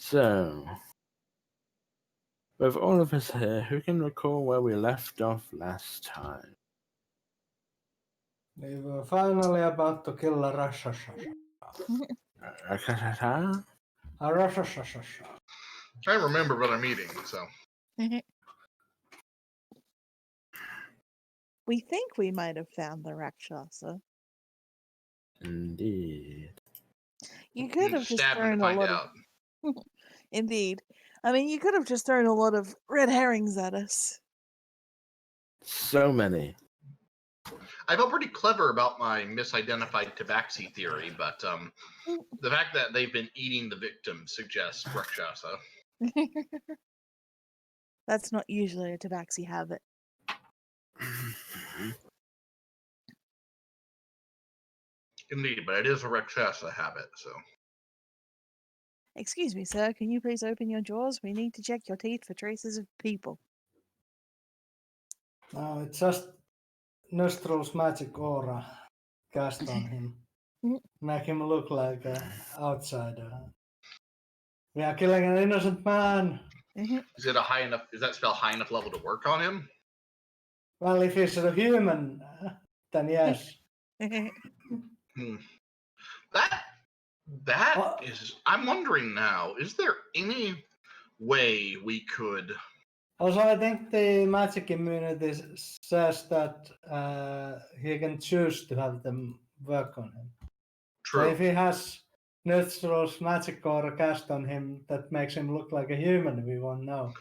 So, with all of us here, who can recall where we left off last time? We were finally about to kill a Rakshasa. Rakshasa? A Rakshasa. I remember what I'm eating, so. We think we might have found the Rakshasa. Indeed. You could have just Stab me to thrown a find lot out. of. Indeed. I mean, you could have just thrown a lot of red herrings at us. So many. I felt pretty clever about my misidentified tabaxi theory, but the fact that they've been eating the victim suggests Rakshasa. That's not usually a tabaxi habit. Indeed, but it is a Rakshasa habit, so. Excuse me, sir. Can you please open your jaws? We need to check your teeth for traces of people. No, it's just Nostral's magic aura cast on him. Make him look like an outsider. We are killing an innocent man. Is it a high enough? Is that spell high enough level to work on him? Well, if he's a human, then yes. That is. I'm wondering now. Is there any way we could? Also, I think the magic immunity says that he can choose to have them work on him. True. So if he has Nostral's magic aura cast on him that makes him look like a human, we won't know.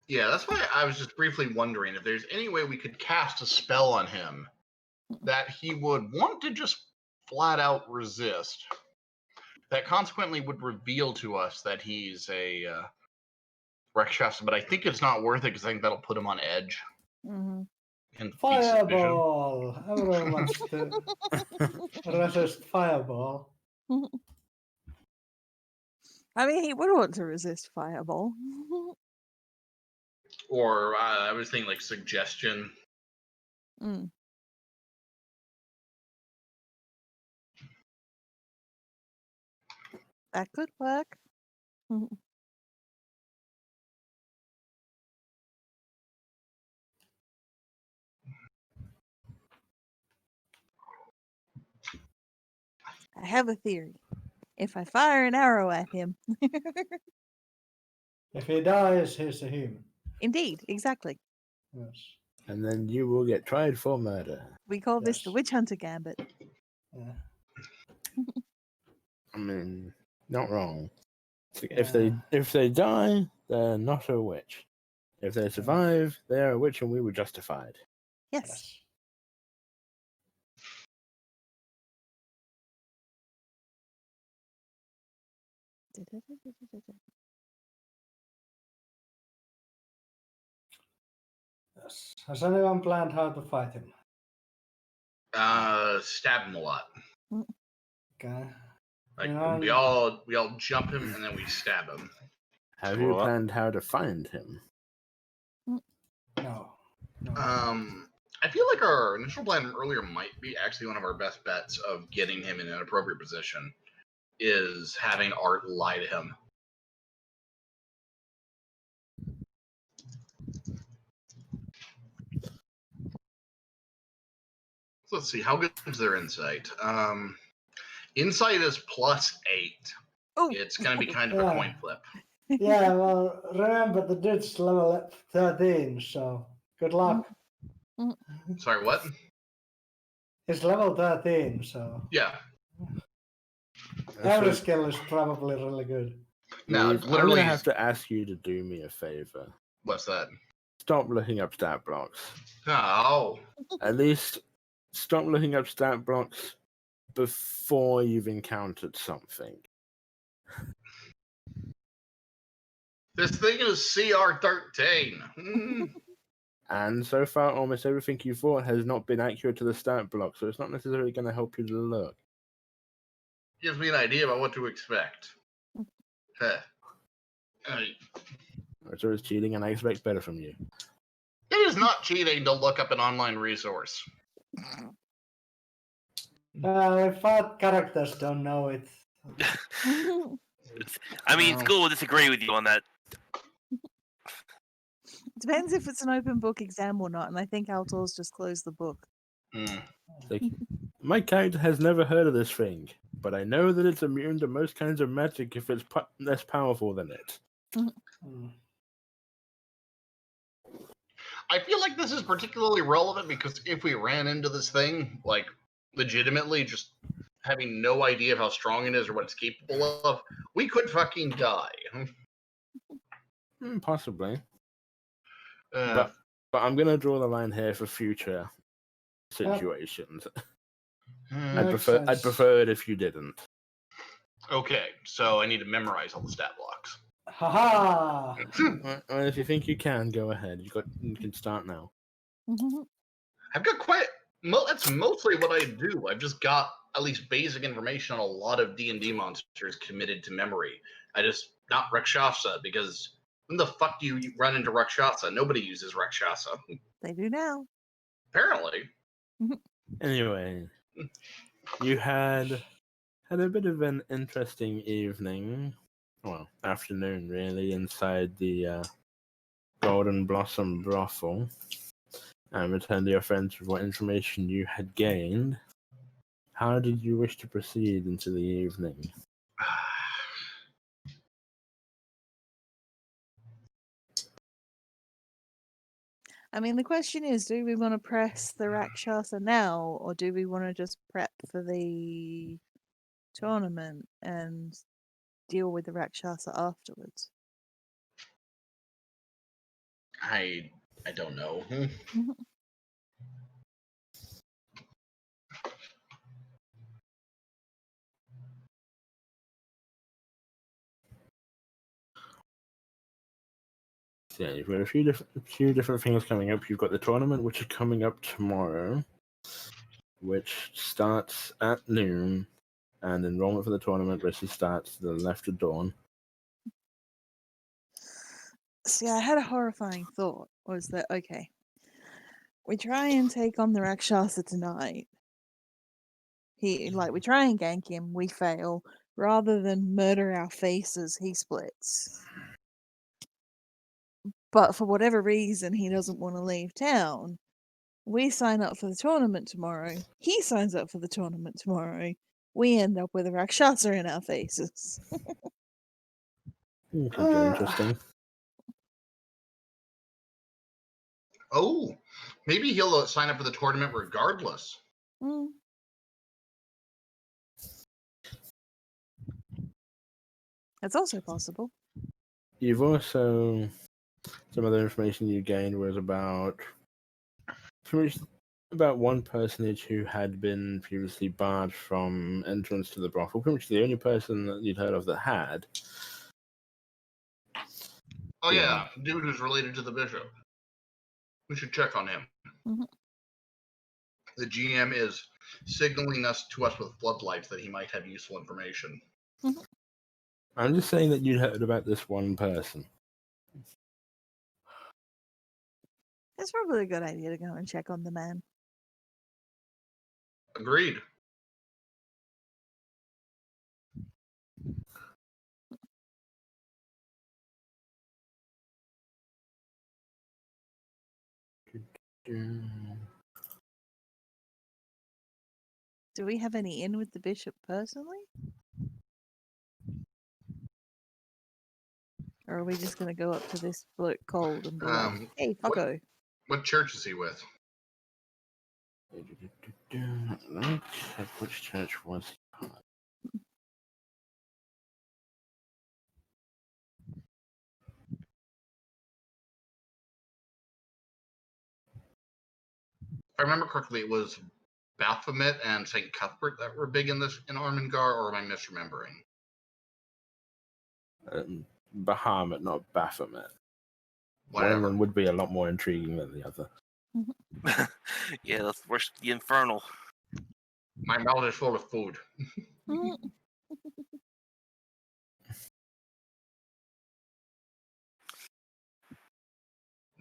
Yeah, that's why I was just briefly wondering if there's any way we could cast a spell on him that he would want to just flat out resist. That consequently would reveal to us that he's a Rakshasa, but I think it's not worth it because I think that'll put him on edge. Mm-hmm. And Fireball! Everyone wants to resist fireball. I mean, he would want to resist fireball. Or I was thinking like suggestion. Mm. That could work. I have a theory. If I fire an arrow at him. If he dies, he's a human. Indeed, exactly. Yes. And then you will get tried for murder. We call this the Yes. witch hunter gambit. Yeah. I mean, not wrong. Yeah. If they die, they're not a witch. If they survive, they are a witch, and we were justified. Yes. Yes. Has anyone planned how to fight him? Stab him a lot. Okay. Like we all jump him and then we stab him. Have you planned how to find him? No. I feel like our initial plan from earlier might be actually one of our best bets of getting him in an appropriate position is having Art lie to him. So let's see, how good is their insight? Insight is +8. Oh. It's going to be kind of a coin flip. Yeah, well, remember the dude's level 13, so good luck. Sorry, what? He's level 13, so Yeah. every skill is probably really good. No, I'm literally. gonna have to ask you to do me a favor. What's that? Stop looking up stat blocks. Oh. At least stop looking up stat blocks before you've encountered something. This thing is CR13. And so far, almost everything you fought has not been accurate to the stat block, so it's not necessarily going to help you to look. Gives me an idea about what to expect. So it's cheating, and I expect better from you. It is not cheating to look up an online resource. If our characters don't know it. I mean, Well. school will disagree with you on that. Depends if it's an open book exam or not, and I think Altor's just closed the book. Mm. Like, my character has never heard of this thing, but I know that it's immune to most kinds of magic if it's less powerful than it. Mm. I feel like this is particularly relevant because if we ran into this thing, like, legitimately just having no idea of how strong it is or what it's capable of, we could fucking die. Possibly. Uh, But I'm gonna draw the line here for future situations. I'd Makes prefer sense. it if you didn't. okay, so I need to memorize all the stat blocks. Haha! Well, if you think you can, go ahead. You can start now. I've got quite. That's mostly what I do. I've just got at least basic information on a lot of D&D monsters committed to memory. I just not Rakshasa because when the fuck do you run into Rakshasa? Nobody uses Rakshasa. They do now. Apparently. Anyway, you had a bit of an interesting evening, well, afternoon really, inside the Golden Blossom brothel, and returned to your friends with what information you had gained. How did you wish to proceed into the evening? I mean, the question is, do we want to press the Rakshasa now, or do we want to just prep for the tournament and deal with the Rakshasa afterwards? I don't know. So yeah, you've got a few different things coming up. You've got the tournament, which is coming up tomorrow, which starts at noon, and enrollment for the tournament, which starts to the left of dawn. See, I had a horrifying thought. Was that okay? We try and take on the Rakshasa tonight. We try and gank him. We fail. Rather than murder our faces, he splits. But for whatever reason, he doesn't want to leave town. We sign up for the tournament tomorrow. He signs up for the tournament tomorrow. We end up with a Rakshasa in our faces. Could get interesting. Oh, maybe he'll sign up for the tournament regardless. Mm. That's also possible. You've also some other information you gained was about one personage who had been previously barred from entrance to the brothel. Pretty much the only person that you'd heard of that had. Oh yeah, dude who's related to the bishop. We should check on him. Mm-hmm. The GM is signaling to us with floodlights that he might have useful information. Mm-hmm. I'm just saying that you'd heard about this one person. It's probably a good idea to go and check on the man. Agreed. Do we have any in with the bishop personally? Or are we just going to go up to this bloke cold and be like, hey, fucko? What church is he with? Which church was he? If I remember correctly, it was Baphomet and St. Cuthbert that were big in Armengar, or am I misremembering? Bahamut, not Baphomet. Whatever. One of them would be a lot more intriguing than the other. Yeah, let's worship the infernal. My mouth is full of food. Nom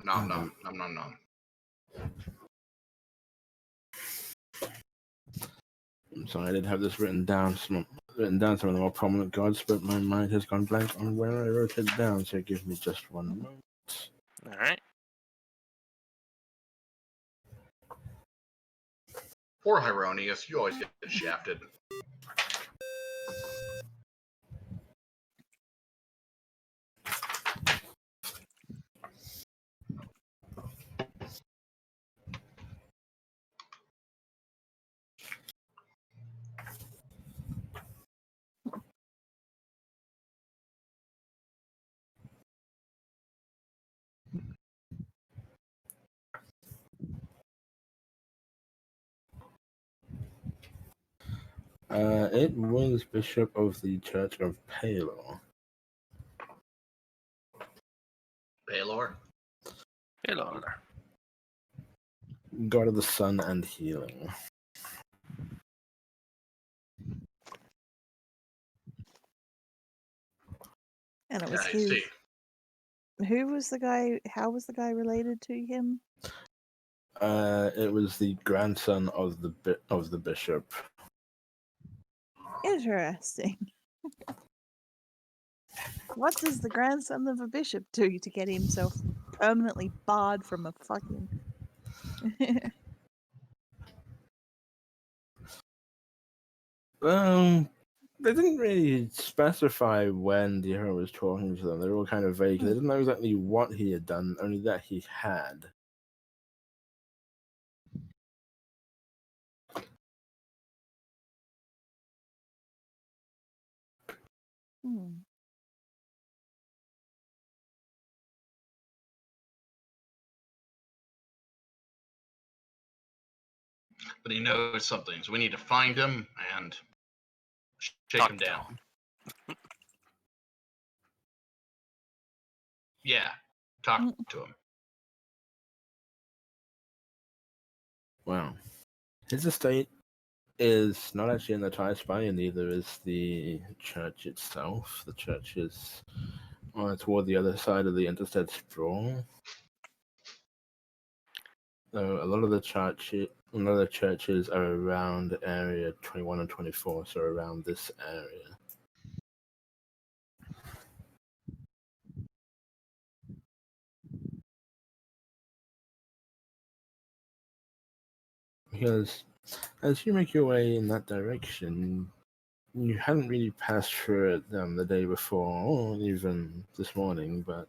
nom nom nom nom. I'm sorry, I did have this written down. written down some of the more prominent gods, but my mind has gone blank on where I wrote it down, so give me just one moment. All right. Poor Hieronius, you always get shafted. It was Bishop of the Church of Palor. Baylor. Hello. God of the sun and healing. And it Yeah, was I his. see. Who was the guy? How was the guy related to him? It was the grandson of the bishop. Interesting. What does the grandson of a bishop do to get himself permanently barred from a fucking? They didn't really specify when the hero was talking to them. They were all kind of vague. They didn't know exactly what he had done, only that he had. Hmm. But he knows something, so we need to find him and shake Talk him to down. Yeah, talk to him. Wow. His estate is not actually in the Thai Spy, and neither is the church itself. The church is toward the other side of the Interstate Sprawl. So a lot of the churches are around area 21 and 24, so around this area. Because as you make your way in that direction, you hadn't really passed through it the day before, or even this morning, but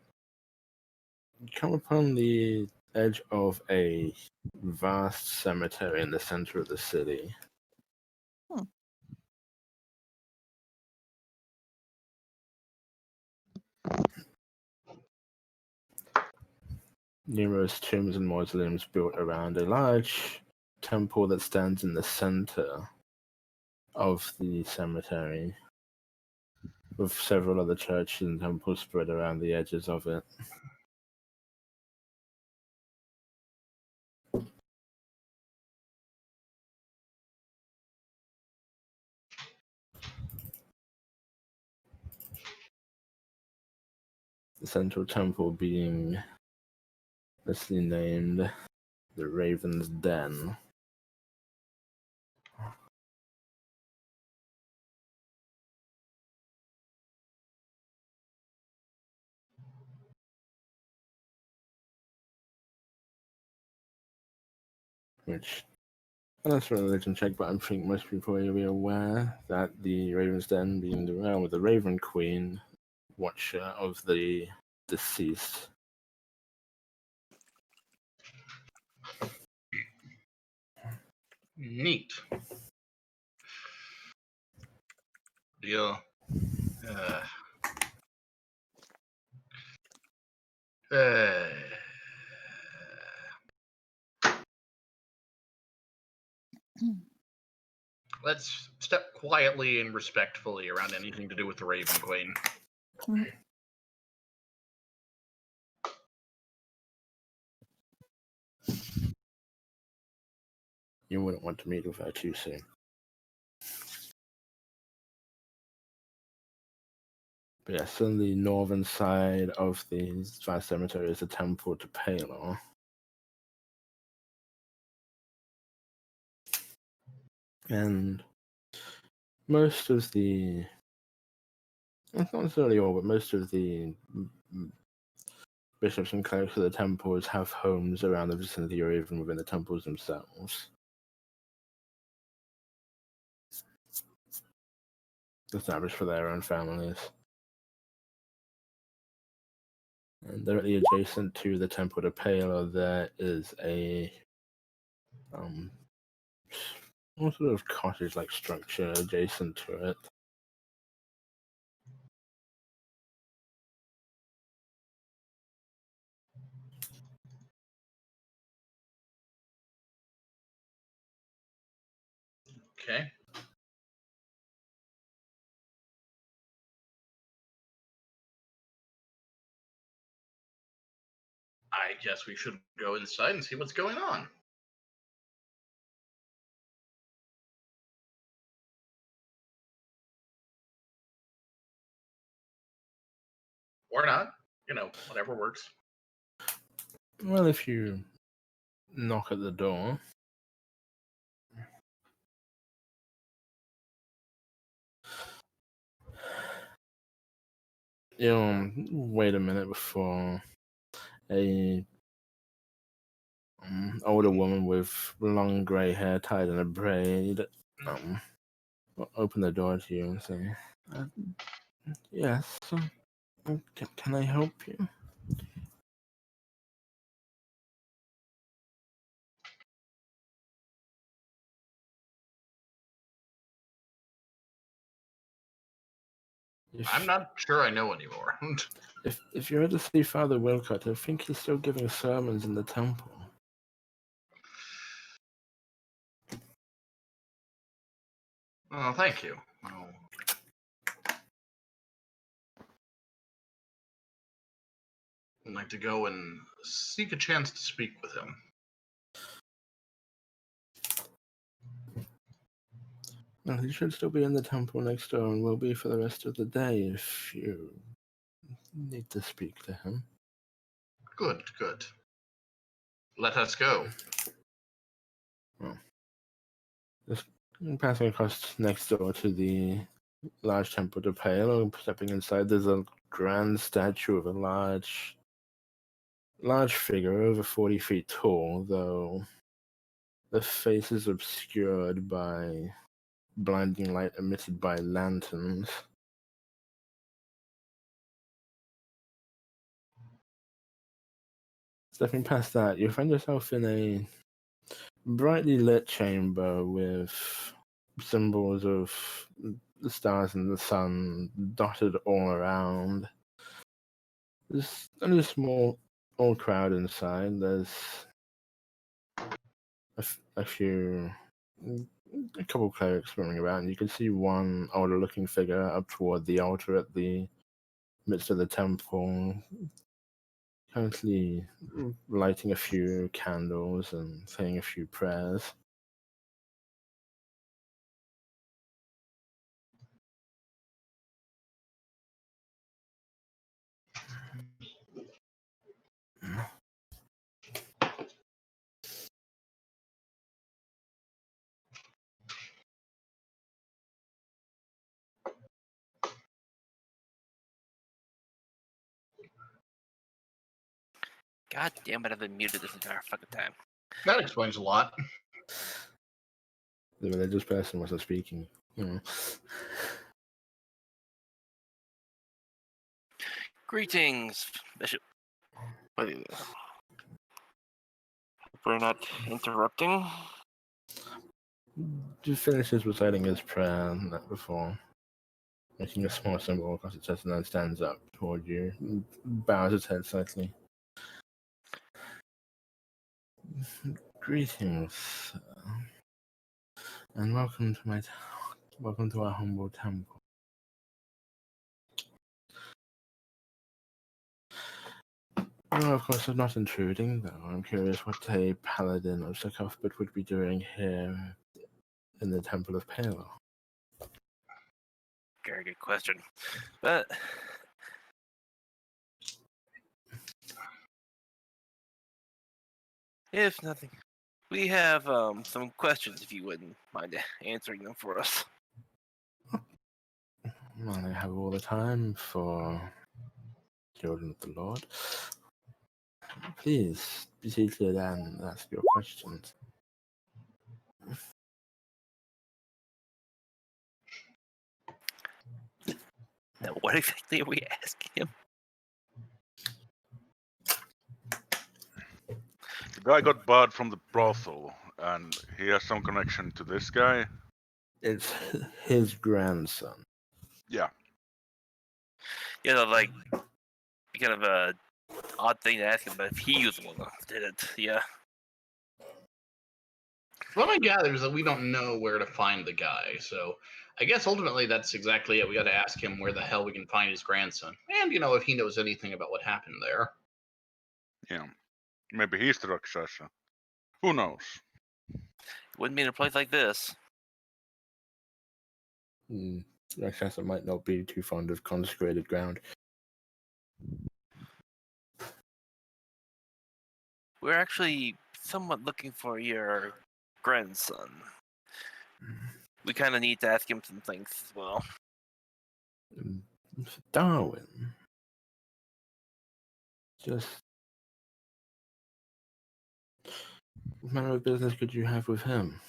you come upon the edge of a vast cemetery in the center of the city. Hmm. Numerous tombs and mausoleums built around a large temple that stands in the center of the cemetery, with several other churches and temples spread around the edges of it. The central temple being justly named the Raven's Den. Which, that's a religion check, but I think most people will be aware that the Raven's Den being the realm of the Raven Queen, watcher of the deceased. Neat. Deal. Let's step quietly and respectfully around anything to do with the Raven Queen. You wouldn't want to meet with her too soon. But yes, on the northern side of the vast cemetery is a temple to Palor. And most of the, not necessarily all, but most of the bishops and clerics of the temples have homes around the vicinity or even within the temples themselves. Established for their own families. And directly adjacent to the Temple to Palo, there is a some sort of cottage-like structure adjacent to it. Okay. I guess we should go inside and see what's going on. Or not. Whatever works. Well, if you knock at the door, you'll wait a minute before a older woman with long grey hair tied in a braid will open the door to you and say, "Yes, can I help you?" I'm not sure I know anymore. If you're to see Father Wilcott, I think he's still giving sermons in the temple. Oh, thank you. Oh. I'd like to go and seek a chance to speak with him. Well, he should still be in the temple next door and will be for the rest of the day if you need to speak to him. Good, good. Let us go. Well, just passing across next door to the large temple to Palo, stepping inside, there's a grand statue of a large figure, over 40 feet tall, though the face is obscured by blinding light emitted by lanterns. Stepping past that, you find yourself in a brightly lit chamber with symbols of the stars and the sun dotted all around. There's only a small old crowd inside. There's a couple of clerics running around. You can see one older-looking figure up toward the altar at the midst of the temple, currently lighting a few candles and saying a few prayers. God damn it, I've been muted this entire fucking time. That explains a lot. The religious person wasn't speaking. Greetings, Bishop. We're not interrupting. Just finishes reciting his prayer before making a small symbol across his chest and then stands up toward you, bows his head slightly. Greetings, and welcome to our humble temple. No, of course, I'm not intruding, though. I'm curious what a paladin of Sakafbut would be doing here in the Temple of Palo. Very good question. But if nothing, we have some questions if you wouldn't mind answering them for us. Well, I have all the time for children of the Lord. Please be seated and ask your questions. Now, what exactly are we asking him? The guy got barred from the brothel, and he has some connection to this guy. It's his grandson. Yeah. You know, like, kind of a odd thing to ask him, but if he was the one that did it, yeah. What I gather is that we don't know where to find the guy, so I guess ultimately that's exactly it. We got to ask him where the hell we can find his grandson, and if he knows anything about what happened there. Yeah. Maybe he's the Rakshasa. Who knows? Wouldn't be in a place like this. Rakshasa might not be too fond of consecrated ground. We're actually somewhat looking for your grandson. We kind of need to ask him some things as well. Darwin. Just what manner of business could you have with him?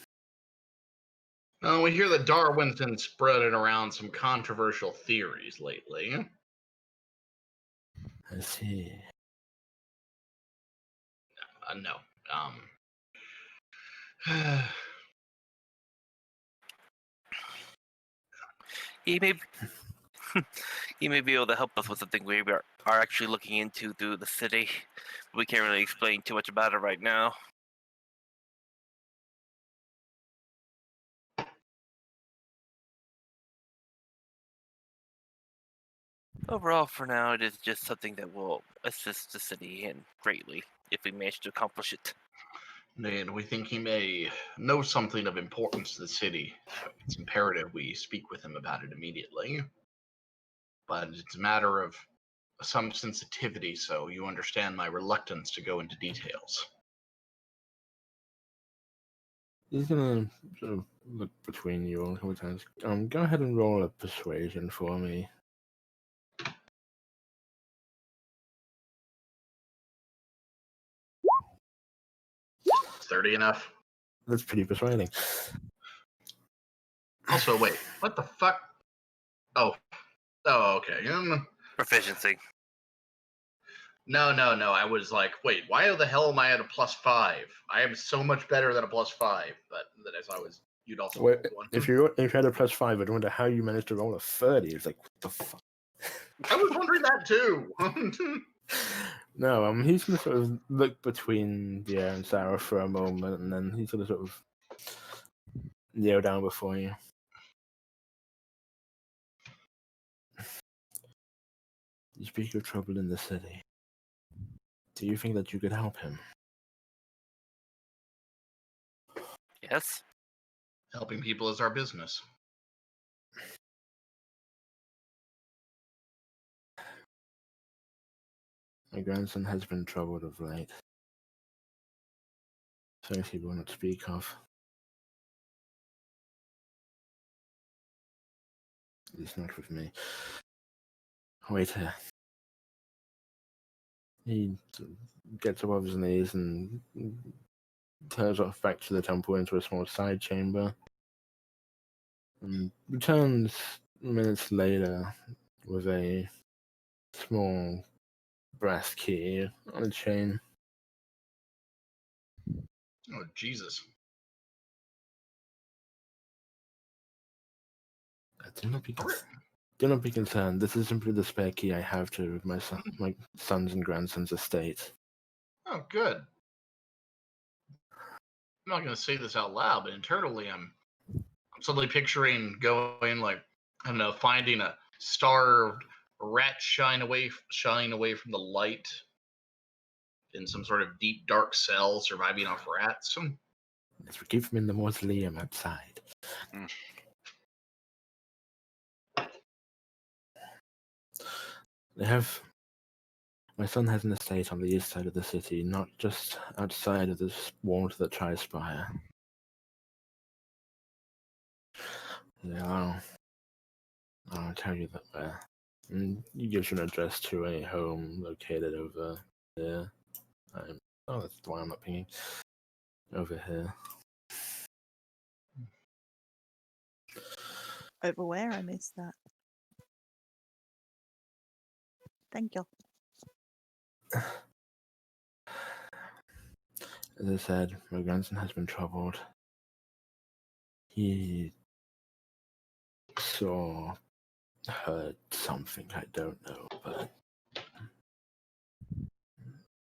We hear that Darwin's been spreading around some controversial theories lately. I see. No. He may he may be able to help us with something we are actually looking into through the city. We can't really explain too much about it right now. Overall, for now, it is just something that will assist the city in greatly if we manage to accomplish it. And we think he may know something of importance to the city. It's imperative we speak with him about it immediately. But it's a matter of some sensitivity, so you understand my reluctance to go into details. He's gonna sort of look between you all a couple times. Go ahead and roll a persuasion for me. 30 enough? That's pretty persuading. Also, wait, what the fuck? Oh, okay. Proficiency. No. I was like, wait, why the hell am I at a +5? I am so much better than a +5. But that as I was, you'd also. Well, if you had a +5, I'd wonder how you managed to roll a 30. It's like, what the fuck? I was wondering that too. No, he's gonna sort of look between the air and Sarah for a moment, and then he's gonna sort of kneel down before you. You speak of trouble in the city. Do you think that you could help him? Yes. Helping people is our business. My grandson has been troubled of late. Things he will not speak of. At least not with me. Wait here. He gets above his knees and turns off back to the temple into a small side chamber. And returns minutes later with a small brass key on a chain. Oh, Jesus. Do not be concerned. This is simply the spare key I have to my sons and grandsons' estate. Oh, good. I'm not going to say this out loud, but internally I'm suddenly picturing going finding a starved rat shying away from the light in some sort of deep dark cell, surviving off rats. Let's keep him in the mausoleum outside. My son has an estate on the east side of the city, not just outside of this wall to the Tri-Spire. There are I'll tell you that where. And he gives you an address to a home located over there. Oh, that's why I'm not pinging. Over here. Over where? I missed that. Thank you. As I said, my grandson has been troubled. He saw, heard something, I don't know, but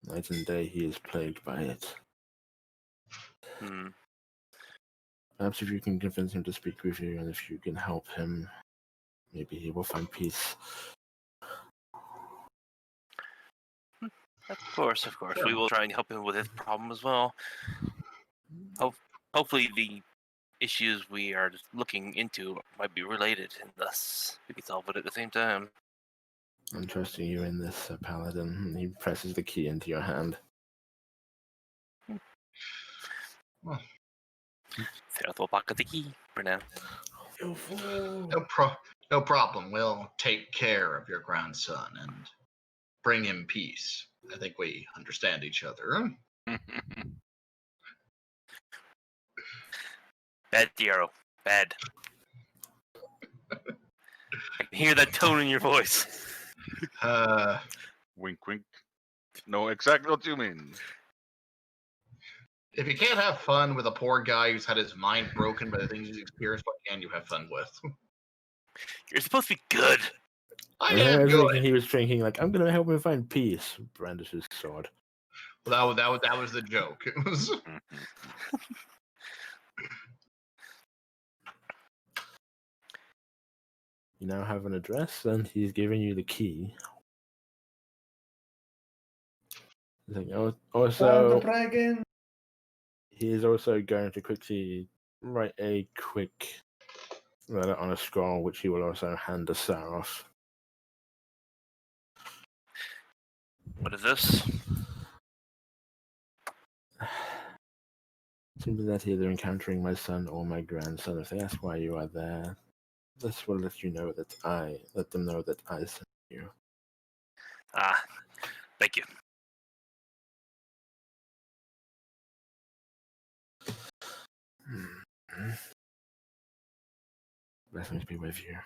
night and day he is plagued by it. Hmm. Perhaps if you can convince him to speak with you, and if you can help him, maybe he will find peace. Of course. We will try and help him with his problem as well. Hopefully the issues we are looking into might be related, and thus we can solve it at the same time. I'm trusting you in this, Paladin. And he presses the key into your hand. Seraph will pocket the key for now. No problem. We'll take care of your grandson and bring him peace. I think we understand each other. Bad, Diaro. Bad. I can hear that tone in your voice. Wink, wink. Know exactly what you mean. If you can't have fun with a poor guy who's had his mind broken by the things he's experienced, what can you have fun with? You're supposed to be good. I was am thinking good. he was drinking like, I'm gonna help him find peace. Brandishes sword. Well, that was the joke. It was. You now have an address, and he's giving you the key. He's like, Time also, to break in. he is also going to quickly write a quick letter on a scroll, which he will also hand to Saros. What is this? Simply that either encountering my son or my grandson. If they ask why you are there, this will let you know that let them know that I sent you. Ah, thank you. Blessings be with you.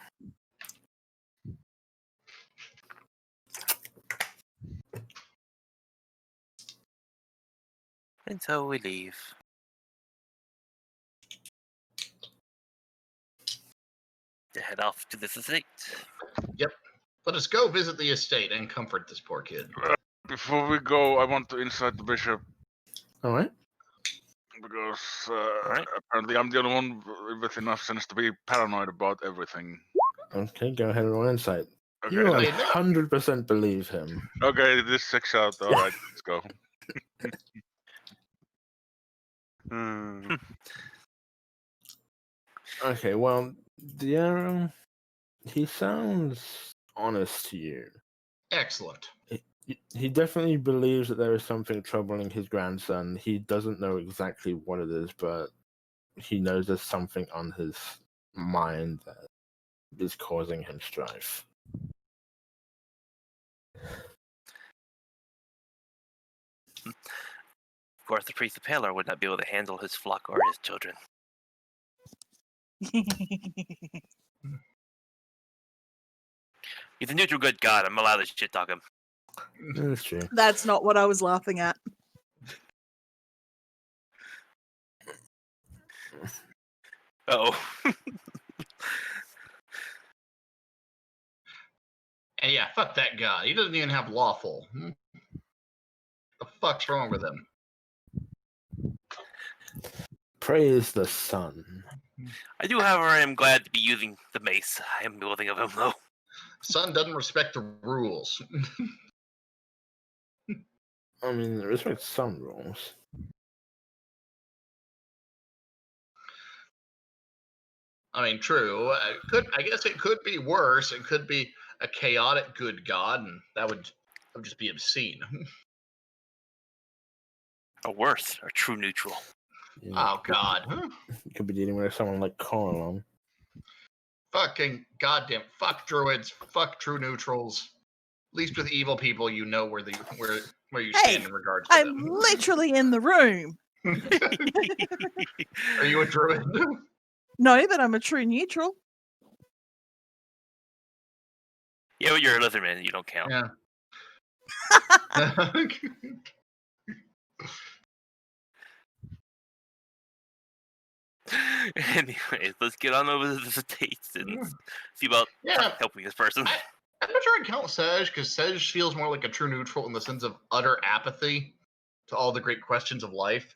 And so we leave. To head off to this estate. Yep. Let us go visit the estate and comfort this poor kid. Before we go, I want to inside the bishop All right. because Alright. apparently I'm the only one with enough sense to be paranoid about everything. Okay, go ahead and roll insight. Okay, You I- 100% believe him. okay, this checks out. All right, let's go. Okay, well, Diaro, he sounds honest to you. Excellent. He definitely believes that there is something troubling his grandson. He doesn't know exactly what it is, but he knows there's something on his mind that is causing him strife. Of course, the priest of Paler would not be able to handle his flock or his children. He's a neutral good god. I'm allowed to shit talk him. That's true. That's not what I was laughing at. Oh. And yeah, fuck that guy. He doesn't even have lawful. The fuck's wrong with him? Praise the sun. I do, however, am glad to be using the mace. I am building of him, though. Son doesn't respect the rules. I mean, respect some rules. I mean, true. I guess it could be worse. It could be a chaotic good god, and that would just be obscene. Or worse, a true neutral. You Oh God. You could be dealing with someone like Coralon. Fucking goddamn fuck druids, fuck true neutrals. At least with evil people, you know where you Hey, stand in regards to I'm them. literally in the room. Are you a druid? No, but I'm a true neutral. Yeah, but you're a lizardman. You don't count. Yeah. Anyways, let's get on over to the States and see about helping this person. I'm not sure I'd count Sej, because Sej feels more like a true neutral in the sense of utter apathy to all the great questions of life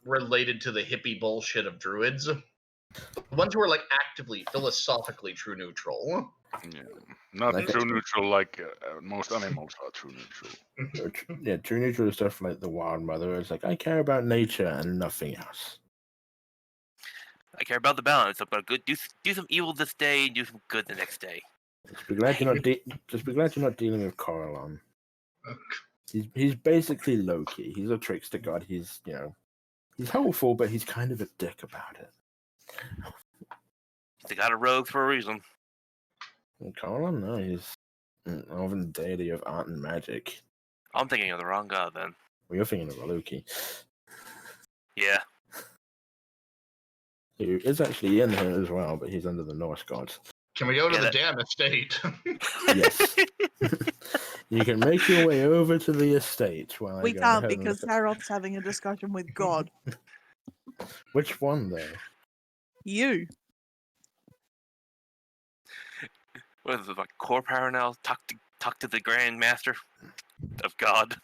related to the hippie bullshit of druids. The ones who are like actively, philosophically true neutral. Yeah. Not Like true neutral like most animals are true neutral. Yeah, true neutral stuff like the Wild Mother. It's like, I care about nature and nothing else. I care about the balance. I'm gonna do some evil this day and do some good the next day. Just be glad you're not dealing with Coralon. He's basically Loki. He's a trickster god. He's he's helpful, but he's kind of a dick about it. They got a rogue for a reason. Coralon, no, he's an elven deity of art and magic. I'm thinking of the wrong god then. Well, you're thinking of Loki. Yeah. Who is actually in here as well, but he's under the Norse gods. Can we go to the damn estate? Yes. You can make your way over to the estate while We I go can't ahead and because look at- Harold's having a discussion with God. Which one, though? You. What is it, like core power now? Talk to the Grand Master of God.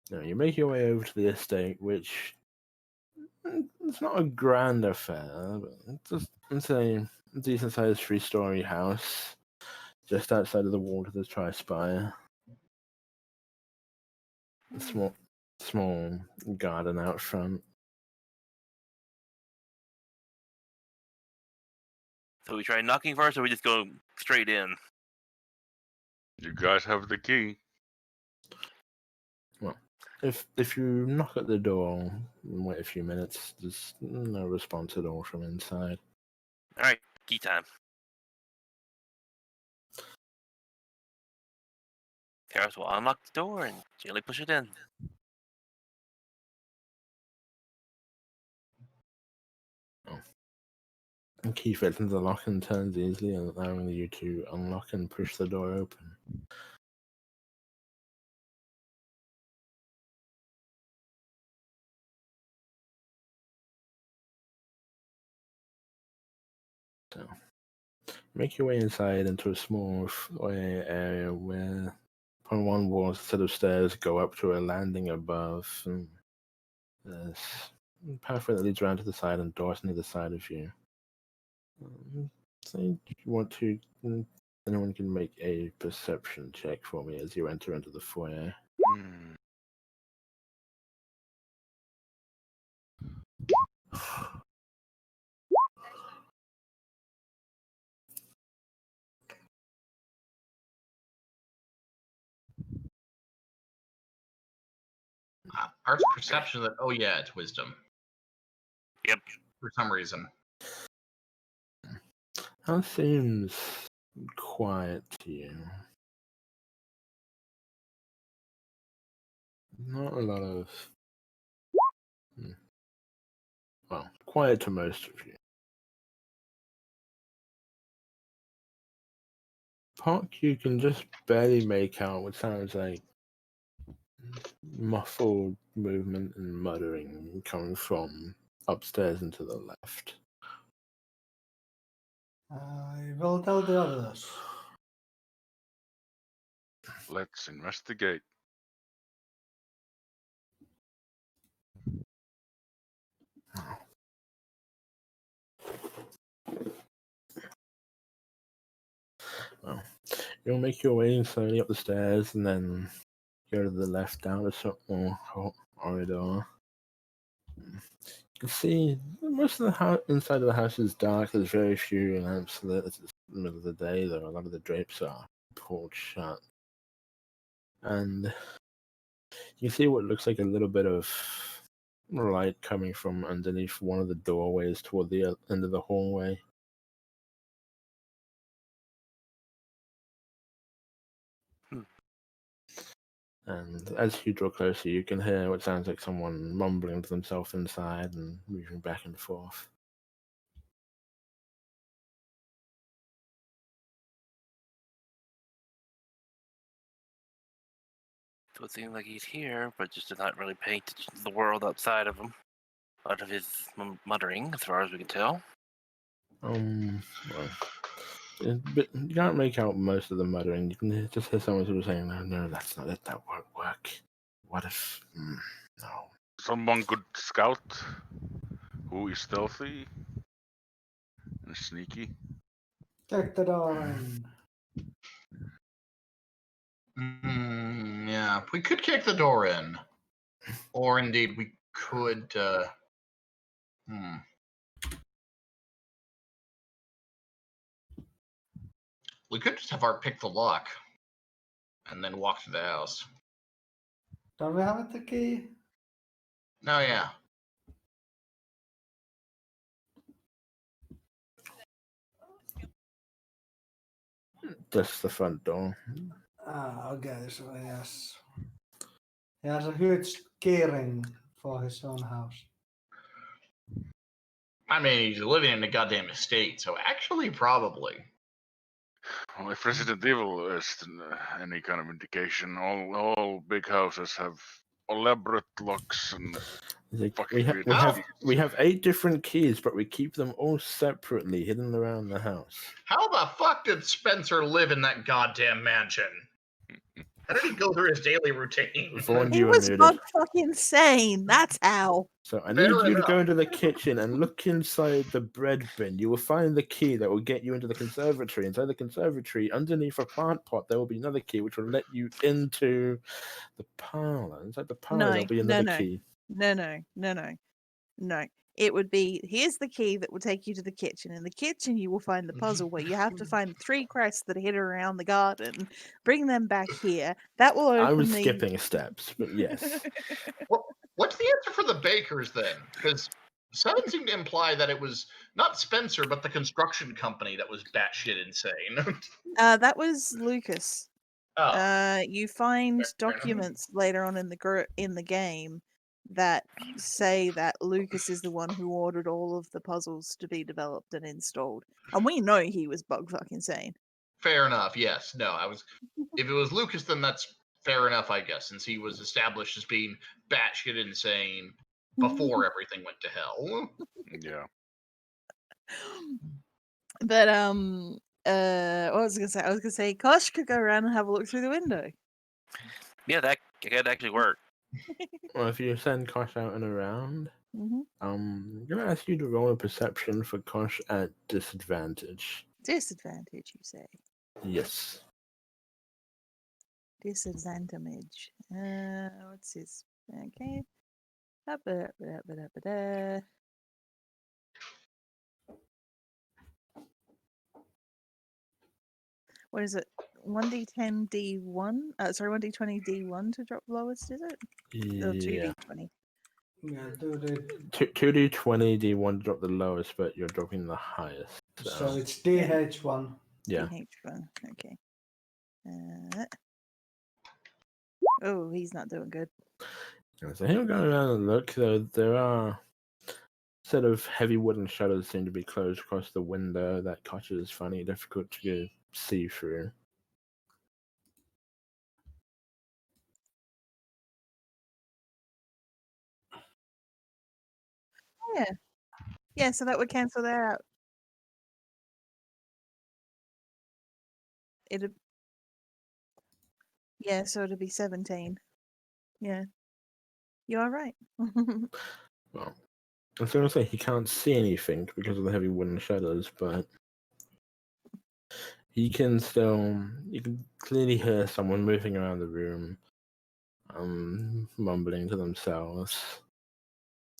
No, you make your way over to the estate, which it's not a grand affair, but it's a decent-sized 3-story house just outside of the wall of the Tri-Spire. A small garden out front. So we try knocking first, or we just go straight in? You guys have the key. Well, if you knock at the door and wait a few minutes, there's no response at all from inside. All right, key time. Karis will unlock the door and gently push it in. The key fits into the lock and turns easily, allowing you to unlock and push the door open. So, make your way inside into a small foyer area where, upon one wall, set of stairs go up to a landing above. And there's a pathway that leads around to the side and doors near the side of you. So if you want to, anyone can make a perception check for me as you enter into the foyer. Art's perception that, oh yeah, it's wisdom. Yep. For some reason. That seems quiet to you. Not a lot of... Well, quiet to most of you. Puck, you can just barely make out what sounds like muffled movement and muttering coming from upstairs and to the left. I will tell the others. Let's investigate. Well, you'll make your way slowly up the stairs and then go to the left down a small corridor. You can see most of the inside of the house is dark. There's very few lamps lit. It's the middle of the day, though. A lot of the drapes are pulled shut. And you see what looks like a little bit of light coming from underneath one of the doorways toward the end of the hallway. And as you draw closer, you can hear what sounds like someone mumbling to themselves inside and moving back and forth. So it seems like he's here, but just not really paying attention to the world outside of him. Out of his muttering, as far as we can tell. Well, but you can't make out most of the muttering. You can just hear someone sort of saying, no, that's not it, that won't work. What if, no. Someone could scout who is stealthy and sneaky. Check the door in. Yeah, we could kick the door in. Or indeed, we could. We could just have Art pick the lock and then walk to the house. Don't we have the key? No, yeah. Just the front door. Ah, okay, so yes. He has a huge keyring for his own house. I mean, he's living in a goddamn estate, so actually, probably. Well, if Resident Evil is any kind of indication, all big houses have elaborate locks and fucking we have 8 different keys, but we keep them all separately, hidden around the house. How the fuck did Spencer live in that goddamn mansion? How did he go through his daily routine? He was bug fucking sane. That's how. So I need you to go into the kitchen and look inside the bread bin. You will find the key that will get you into the conservatory. Inside the conservatory, underneath a plant pot, there will be another key which will let you into the parlor. Inside the parlor, there'll be another key. No. It would be, here's the key that will take you to the kitchen. In the kitchen, you will find the puzzle where you have to find 3 crests that are hidden around the garden, bring them back here. That will open I was skipping steps, but yes. What's the answer for the bakers then? Because some seem to imply that it was not Spencer, but the construction company that was batshit insane. That was Lucas. Oh. You find documents later on in the game that say that Lucas is the one who ordered all of the puzzles to be developed and installed, and we know he was bug fucking insane. Fair enough. Yes. No. If it was Lucas, then that's fair enough, I guess, since he was established as being batshit insane before everything went to hell. Yeah. But what was I gonna say? I was gonna say Kosh could go around and have a look through the window. Yeah, that could actually work. Well, if you send Kosh out and around, I'm gonna ask you to roll a perception for Kosh at disadvantage. Disadvantage, you say? Yes. Disadvantage. What's his? Okay. What is it? 1d10 d1? Sorry, 1d20 d1 to drop lowest, is it? Yeah. Or 2d20. Yeah, do the 2d20 d1 to drop the lowest, but you're dropping the highest. so it's DH1. Yeah. DH1. Okay. Oh, he's not doing good. So he'll go around and look. Though there are a set of heavy wooden shutters seem to be closed across the window that Kosh is finding it difficult to see through. Yeah, so that would cancel that out. So it'd be 17. Yeah. You are right. Well, I was going to say he can't see anything because of the heavy wooden shutters, but he can still. You can clearly hear someone moving around the room, mumbling to themselves.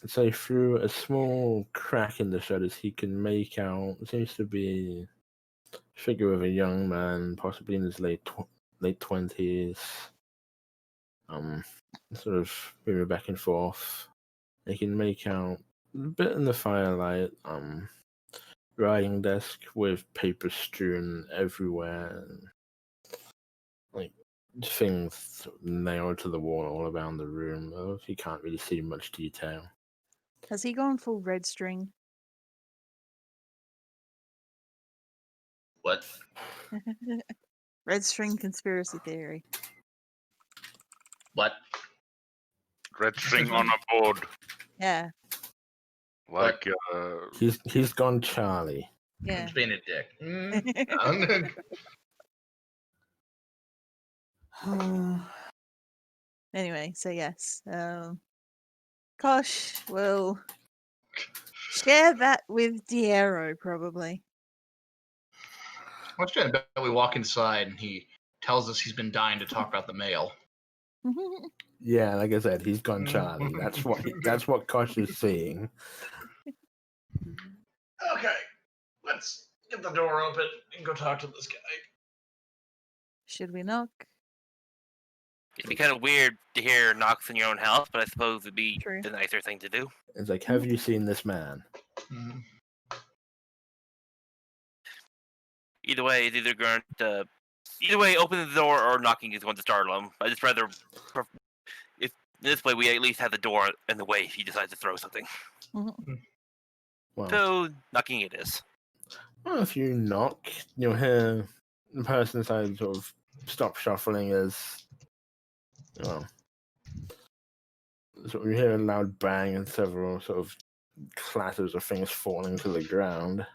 So through a small crack in the shutters, he can make out. It seems to be a figure of a young man, possibly in his late 20s. Sort of moving back and forth. They can make out a bit in the firelight, writing desk with paper strewn everywhere, like things nailed to the wall all around the room. Though you can't really see much detail. Has he gone full red string? What? Red string conspiracy theory. What? Red string on a board. Yeah, Like, He's gone Charlie. yeah. Just being a dick. Mm. Anyway, so yes. Kosh will share that with Diero, probably. What's good? We walk inside and he tells us he's been dying to talk about the mail. Yeah, like I said, he's gone Charlie. That's what Kosh is seeing. Okay, let's get the door open and go talk to this guy. Should we knock? It'd be kind of weird to hear knocks in your own house, but I suppose it'd be True. the nicer thing to do. It's like, have you seen this man? Mhm. Either way, it's either going to. Either way, opening the door or knocking is going to startle him. I just rather. If this way, we at least have the door in the way if he decides to throw something. Well, So, knocking it is. well, if you knock, you'll hear the person inside sort of stop shuffling as well. So you hear a loud bang and several sort of clatters of things falling to the ground.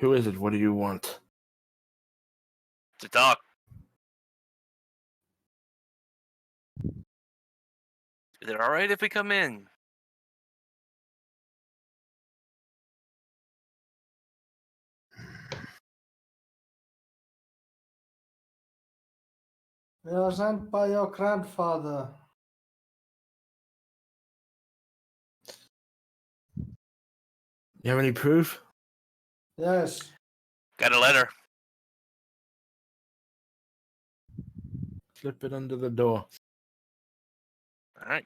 Who is it? What do you want? To talk. Is it alright if we come in? We are sent by your grandfather. You have any proof? Yes. Got a letter. Slip it under the door. Alright.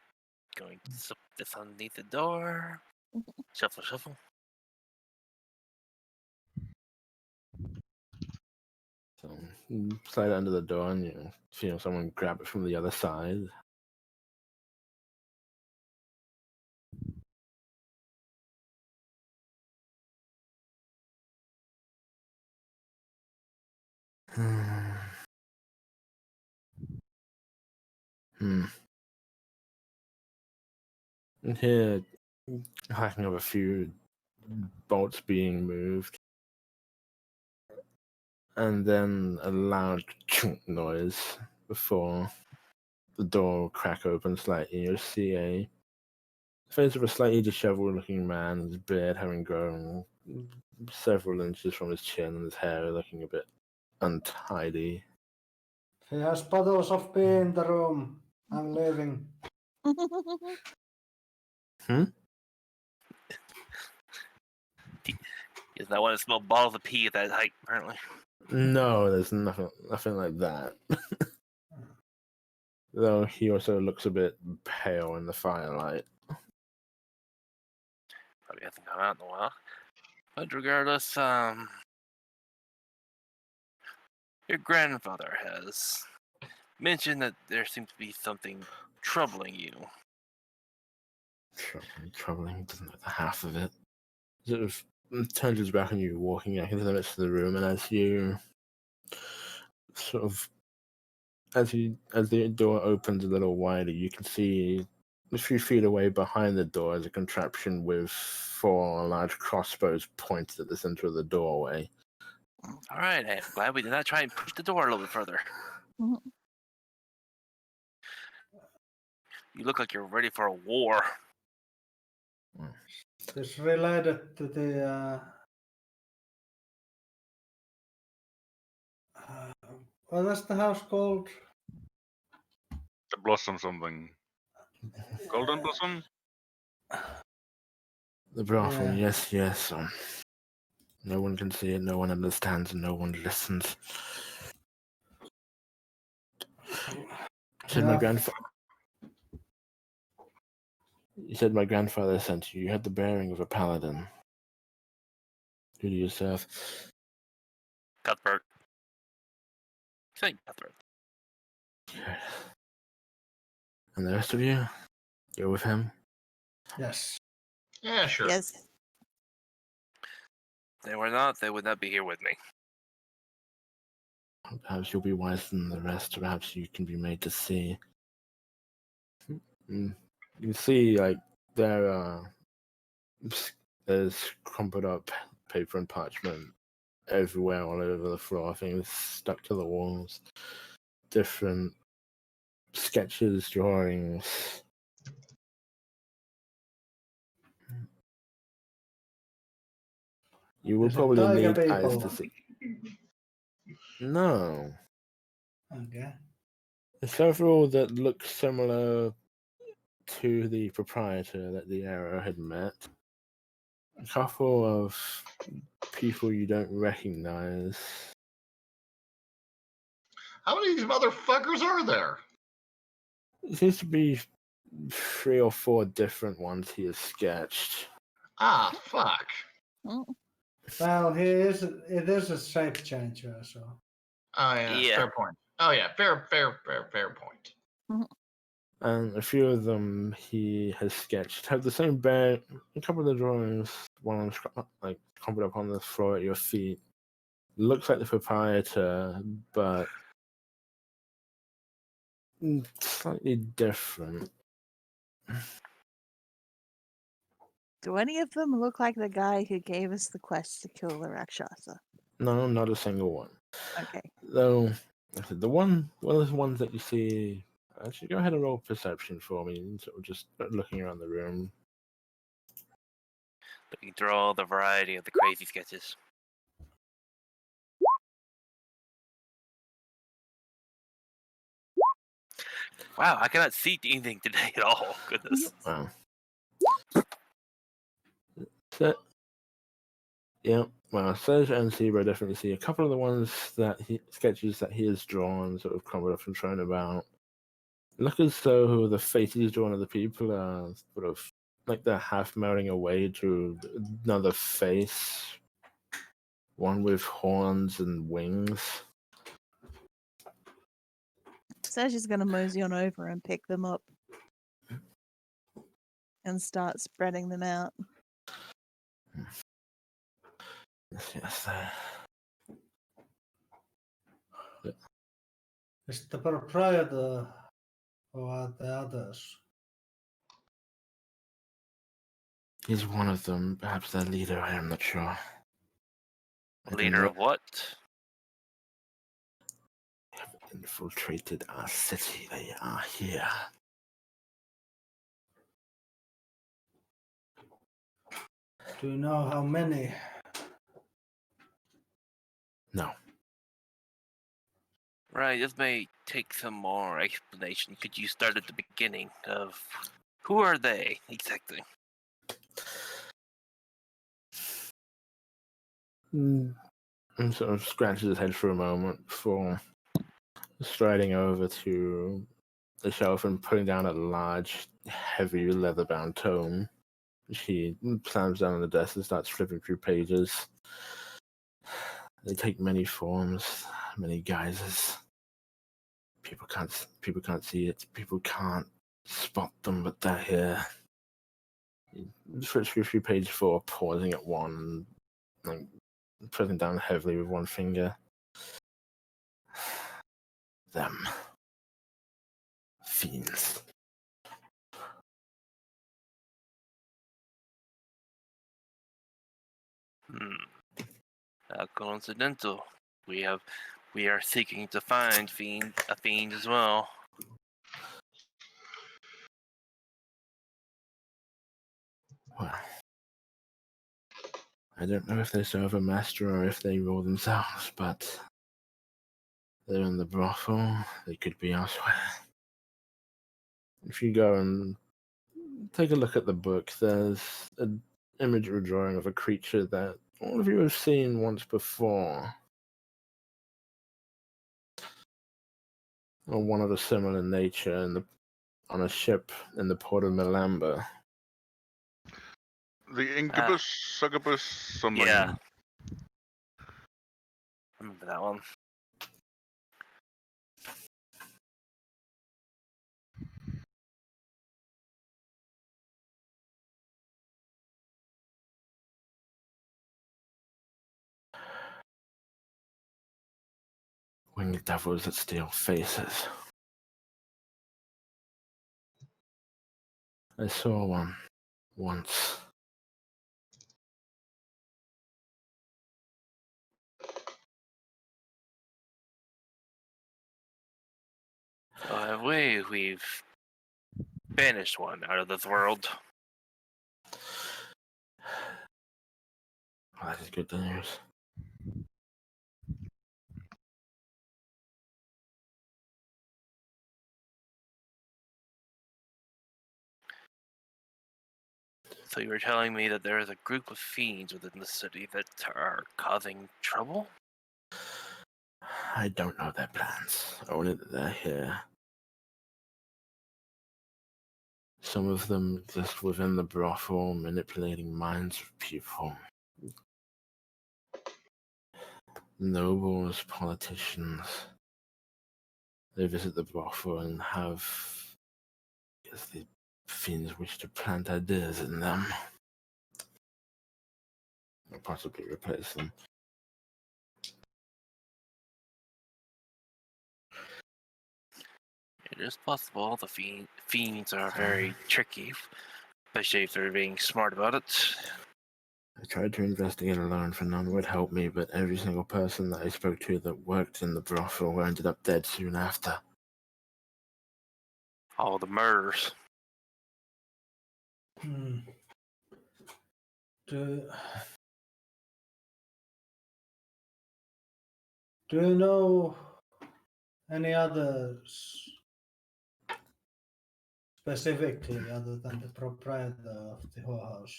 Going to slip this underneath the door. Shuffle, shuffle. So you slide it under the door and you feel someone grab it from the other side. And here, hacking up a few bolts being moved. And then a loud chunk noise before the door will crack open slightly. You'll see a face of a slightly disheveled looking man, his beard having grown several inches from his chin and his hair looking a bit untidy. He has bottles of beer in the room. I'm leaving. He does not want to smell balls of pee at that height, apparently. No, there's nothing like that. Though he also looks a bit pale in the firelight. Probably hasn't come out in a while. But regardless, your grandfather has mentioned that there seems to be something troubling you. Troubling, doesn't know the half of it. Sort of turns his back on you, walking back into the midst of the room, and as you sort of as the door opens a little wider, you can see a few feet away behind the door is a contraption with 4 large crossbows pointed at the center of the doorway. All right, I'm glad we did not try and push the door a little bit further. You look like you're ready for a war. It's related to the what is the house called? The Blossom something. Golden Blossom? The brothel, Yeah. yes. No one can see it, no one understands, and no one listens. Said my grandfather. You said my grandfather sent you. You had the bearing of a paladin. Who do you serve? Cuthbert. Say Cuthbert. Okay. And the rest of you? You're with him? Yes. Yeah, sure. Yes. If they were not, they would not be here with me. Perhaps you'll be wiser than the rest. Perhaps you can be made to see. You can see, like, there's crumpled up paper and parchment everywhere, all over the floor. Things stuck to the walls. Different sketches, drawings. You will Is it probably tiger need eyes people? to see. No. Okay. Several that look similar to the proprietor that the arrow had met. A couple of people you don't recognize. How many of these motherfuckers are there? It seems to be 3 or 4 different ones he has sketched. Ah, fuck. Oh, Well, it is a shape changer, so. Oh, yeah. Yeah. Fair point. Oh, yeah. Fair point. And a few of them he has sketched have the same bear. A couple of the drawings, one like crumpled up on the floor at your feet, looks like the proprietor, but slightly different. do any of them look like the guy who gave us the quest to kill the Rakshasa? No, not a single one. Okay. Though one of the ones that you see, actually go ahead and roll perception for me, sort of just looking around the room. Looking through all the variety of the crazy sketches. Wow, I cannot see anything today at all. Goodness. Wow. So, yeah, well, Serge and Zebra definitely see a couple of the ones sketches that he has drawn, sort of crumbled up and thrown about. Look as though the faces drawn of the people are sort of like they're half melting away to another face, one with horns and wings. Serge is going to mosey on over and pick them up and start spreading them out. Yes, Is the proprietor or are the others? he's one of them, perhaps their leader, I am not sure. I don't Leader know. of what? They have infiltrated our city. They are here. Do you know how many? No. Right, this may take some more explanation. Could you start at the beginning of who are they exactly? And sort of scratches his head for a moment before striding over to the shelf and putting down a large, heavy, leather-bound tome. She slams down on the desk and starts flipping through pages. They take many forms, many guises. People can't see it. People can't spot them, but they're here. He flips through page 4, pausing at one, like pressing down heavily with one finger. Them. Fiends. How coincidental. We are seeking to find a fiend as well. Well, I don't know if they serve a master or if they rule themselves, but they're in the brothel. They could be elsewhere. If you go and take a look at the book, there's an image or drawing of a creature that all of you have seen once before. or one of a similar nature on a ship in the port of Melamba. The Incubus, Succubus, something. Yeah. Remember that one. Winged devils that steal faces. I saw one once. So have we? We've banished one out of this world. Well, that is good news. So you were telling me that there is a group of fiends within the city that are causing trouble? I don't know their plans, only that they're here. Some of them exist within the brothel, manipulating minds of people. Nobles, politicians. They visit the brothel and have, I guess the fiends wish to plant ideas in them. Or possibly replace them. It is possible. The fiends are very tricky, especially if they're being smart about it. I tried to investigate alone, for none would help me, but every single person that I spoke to that worked in the brothel ended up dead soon after. All the murders. Do you know any others specifically other than the proprietor of the whorehouse?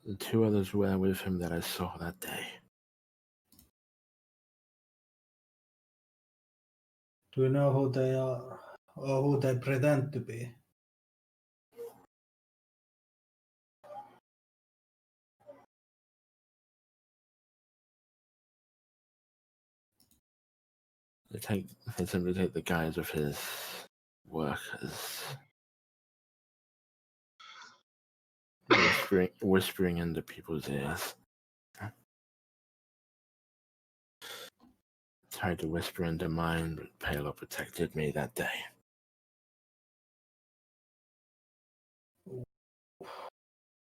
The two others were with him that I saw that day. Do you know who they are or who they pretend to be? They simply take the guise of his workers. Whispering into people's ears. Tried to whisper into mine, but Palo protected me that day.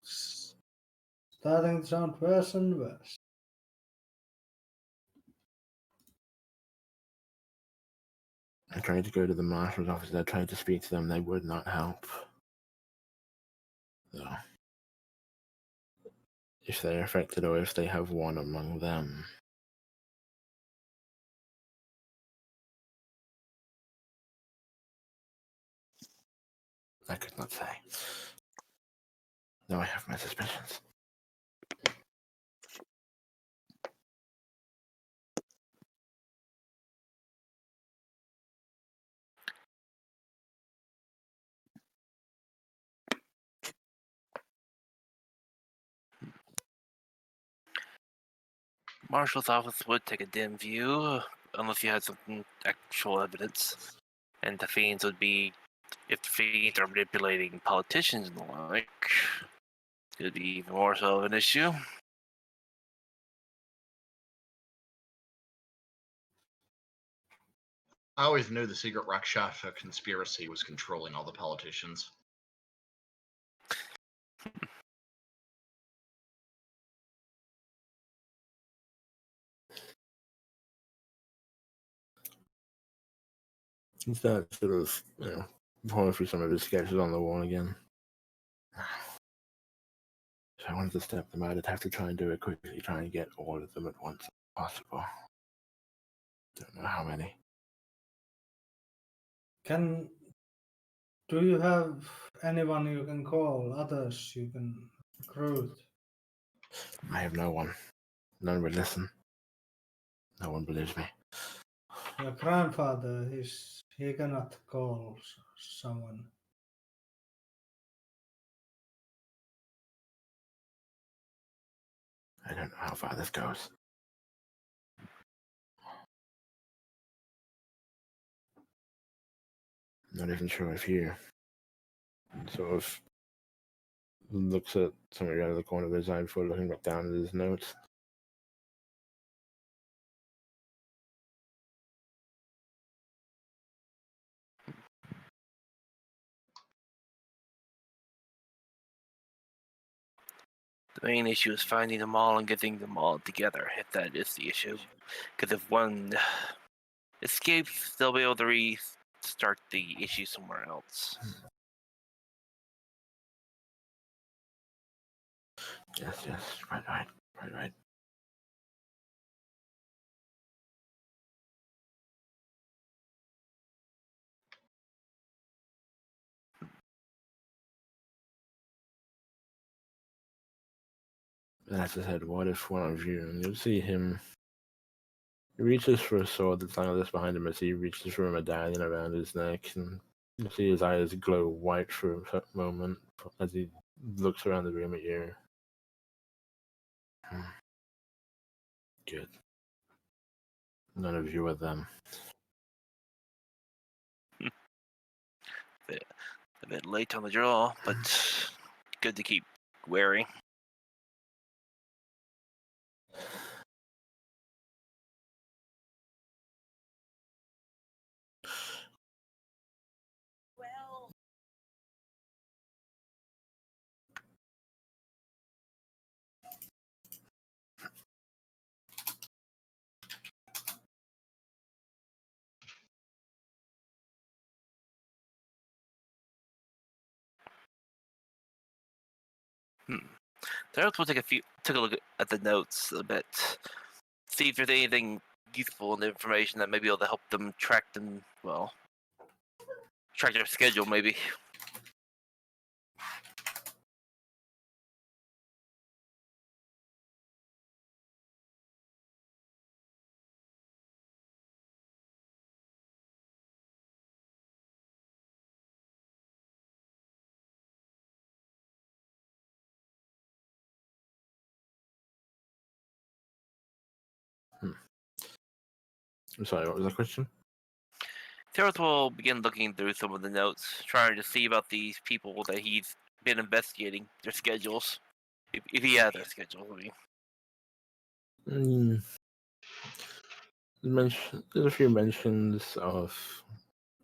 Starting to sound worse and worse. I tried to go to the marshal's office. I tried to speak to them. They would not help. So, if they're affected or if they have one among them. I could not say. Though I have my suspicions. Marshal's office would take a dim view, unless you had some actual evidence. And the fiends would be, if the fiends are manipulating politicians and the like, it would be even more so of an issue. I always knew the secret Rakshasa conspiracy was controlling all the politicians. He started sort of, pulling through some of his sketches on the wall again. If I wanted to step them out, I'd have to try and do it quickly, try and get all of them at once if possible. Don't know how many. Do you have anyone you can call? Others you can recruit? I have no one. None would listen. No one believes me. Your grandfather, he cannot call someone. I don't know how far this goes. Not even sure if you sort of looks at something out of the corner of his eye before looking back down at his notes. The main issue is finding them all and getting them all together, if that is the issue. Because if one escapes, they'll be able to restart the issue somewhere else. Yes, right. As I said, what if one of you, and you'll see him, he reaches for a sword that's lying just behind him as he reaches for a medallion around his neck, and you see his eyes glow white for a moment as he looks around the room at you. Good. None of you are them. A bit late on the draw, but good to keep wary. Terrence will take a look at the notes a bit, see if there's anything useful in the information that may be able to help them track their schedule maybe. I'm sorry, what was the question? Terrence will begin looking through some of the notes, trying to see about these people that he's been investigating, their schedules. If he has their schedules, I mean. There's a few mentions of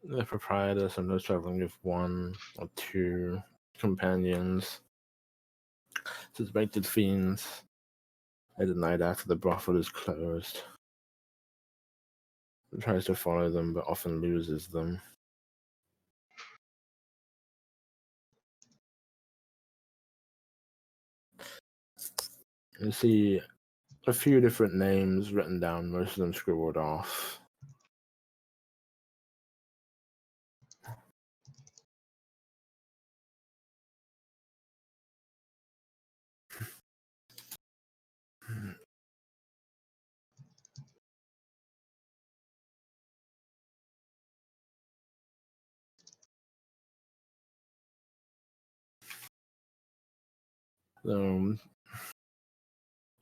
the proprietor sometimes traveling with one or two companions, suspected fiends, at the night after the brothel is closed. He tries to follow them, but often loses them. You see a few different names written down, most of them scribbled off.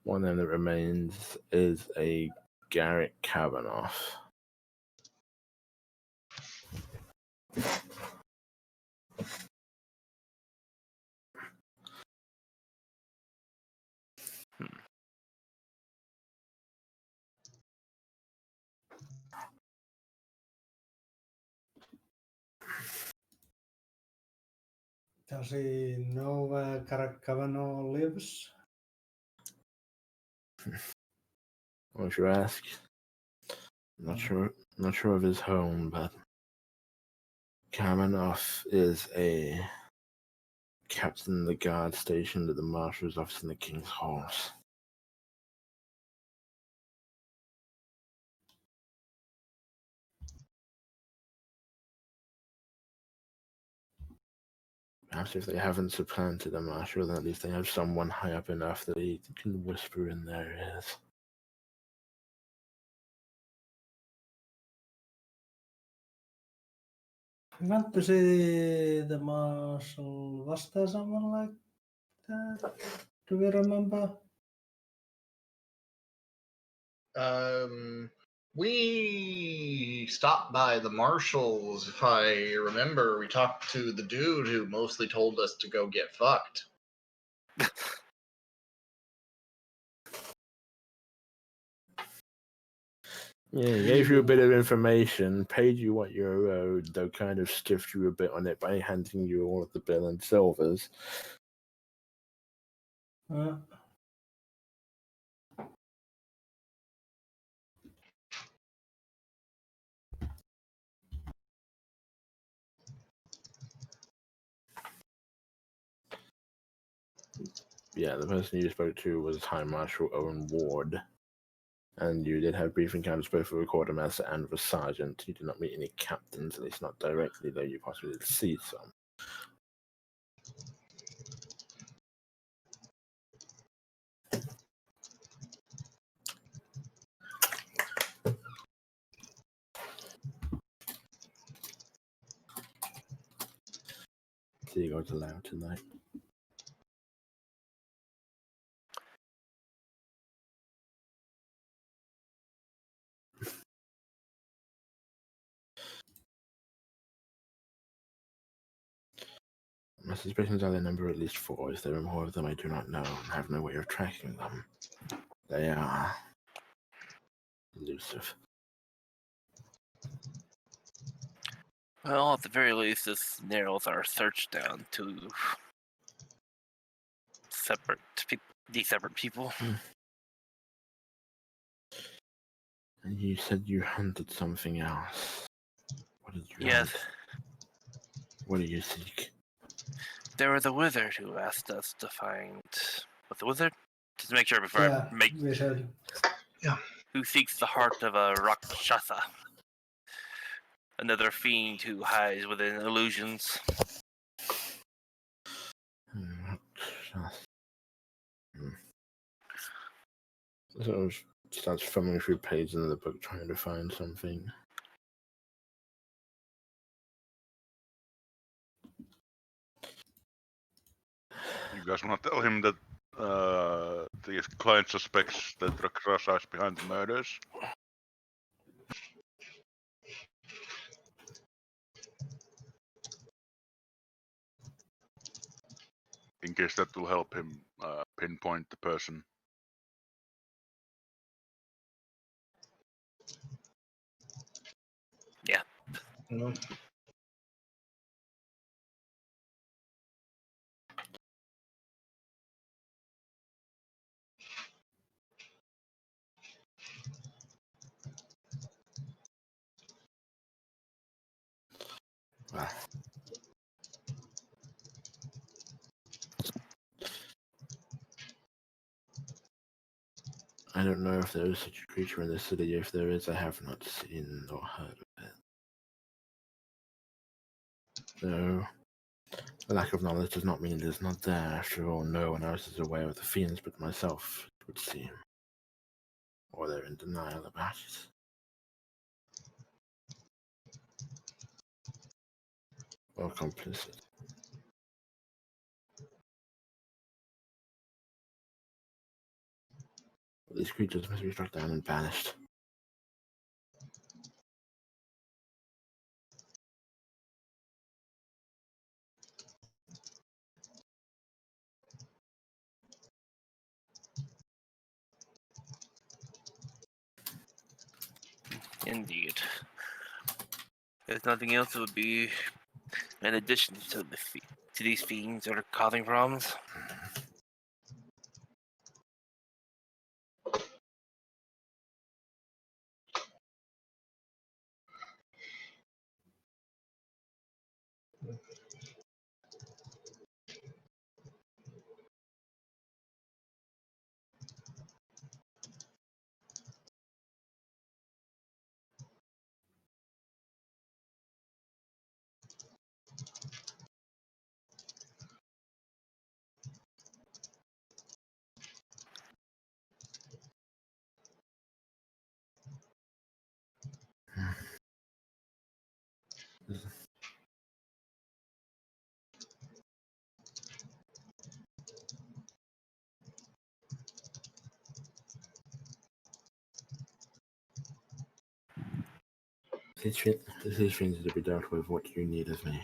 One name that remains is a Garrett Kavanaugh. Does he know where Kavanaugh lives? Well, if you ask, not sure of his home, but Kavanaugh is a captain of the guard stationed at the marshal's office in the King's Horse. Perhaps if they haven't supplanted a marshal, then at least they have someone high up enough that he can whisper in their ears. We want to see the marshal. Was there someone like that? Do we remember? We stopped by the marshals, if I remember. We talked to the dude who mostly told us to go get fucked. Yeah, he gave you a bit of information, paid you what you owed, though kind of stiffed you a bit on it by handing you all of the bill and silvers. Yeah, the person you spoke to was High Marshal Owen Ward. And you did have brief encounters both with a quartermaster and with a sergeant. You did not meet any captains, at least not directly, though you possibly did see some. So you guys allowed tonight. My suspicions are they number at least 4. If there are more of them, I do not know and have no way of tracking them. They are elusive. Well, at the very least, this narrows our search down to these separate people. And you said you hunted something else. What did you Yes. hunt? What do you seek? There was a wizard who asked us to find. What's the wizard? Just to make sure before I make. Wizard. Yeah. Who seeks the heart of a Rakshasa? Another fiend who hides within illusions. So starts thumbing through pages in the book trying to find something. You guys want to tell him that the client suspects that Rakshasa is behind the murders? In case that will help him pinpoint the person. Yeah. Well, I don't know if there is such a creature in the city. If there is, I have not seen or heard of it. No. The lack of knowledge does not mean it is not there. After all, no one else is aware of the fiends but myself, it would seem. Or they're in denial about it. Or complicit. But these creatures must be struck down and banished. Indeed. If nothing else, it would be in addition to these fiends that are causing problems. These things to be dealt with. What you need of me.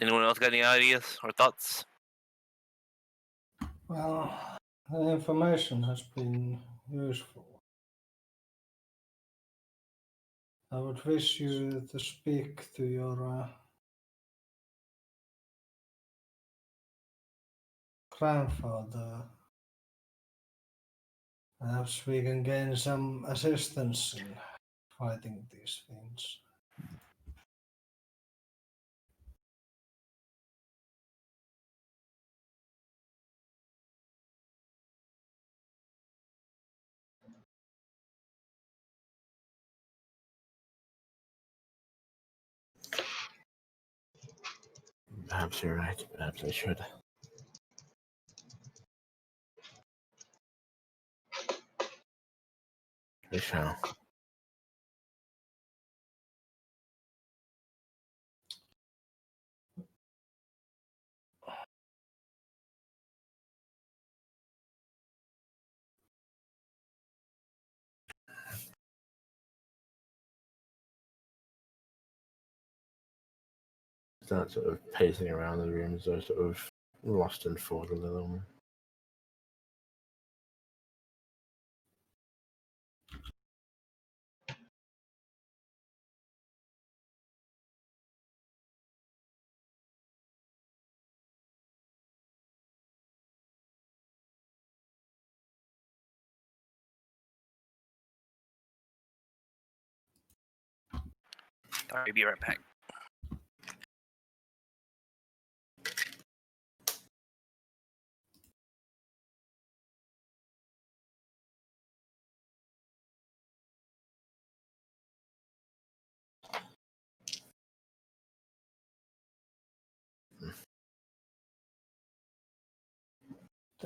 Anyone else got any ideas or thoughts? Well, the information has been useful. I would wish you to speak to your grandfather. Perhaps we can gain some assistance in fighting these things. Perhaps you're right. Perhaps I should. I shall. Start sort of pacing around the room as though sort of lost in thought a little. I'll be right back.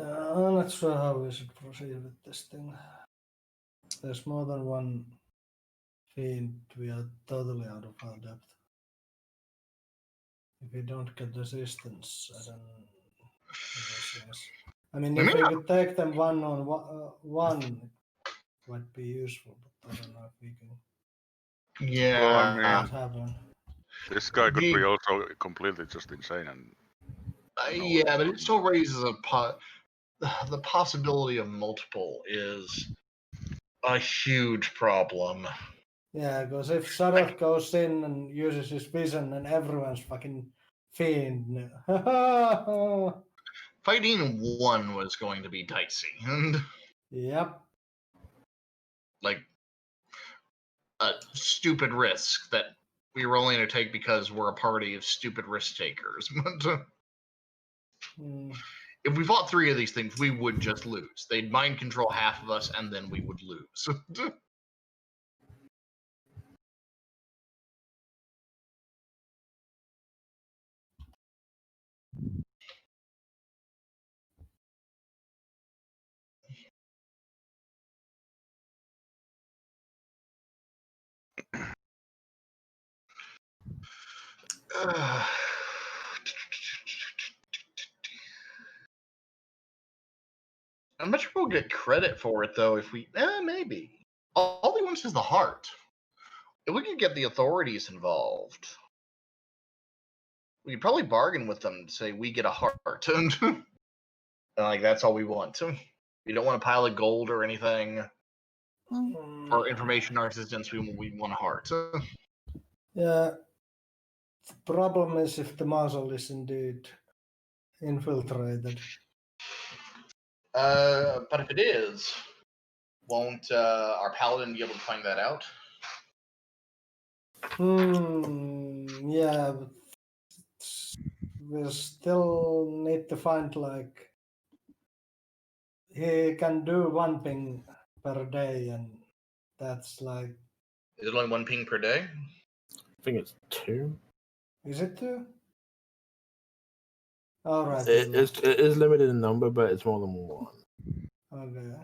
I'm not sure how we should proceed with this thing. There's more than one fiend. We are totally out of our depth. If we don't get resistance, I don't. Yes. I mean, if we could take them one on one, it might be useful. But I don't know if we can. Yeah. Well, I mean, What happened? this guy could be also completely just insane and. Yeah, but it still raises the possibility of multiple is a huge problem. Yeah, because if Sarath goes in and uses his vision and everyone's fucking fiend. Fighting one was going to be dicey, and Yep. like a stupid risk that we were only going to take because we're a party of stupid risk takers. But if we fought three of these things, we would just lose. They'd mind control half of us, and then we would lose. I'm not sure we'll get credit for it, though, if we... maybe. All he wants is the heart. If we could get the authorities involved, we could probably bargain with them to say we get a heart. And like, that's all we want. We don't want a pile of gold or anything. For information or assistance, we want a heart. Yeah. The problem is if the muzzle is indeed infiltrated. But if it is, won't our paladin be able to find that out? Yeah, but we still need to find like he can do one ping per day, and that's like. Is it only one ping per day? I think it's 2. Is it 2? Alright. It is limited in number, but it's more than one. Okay.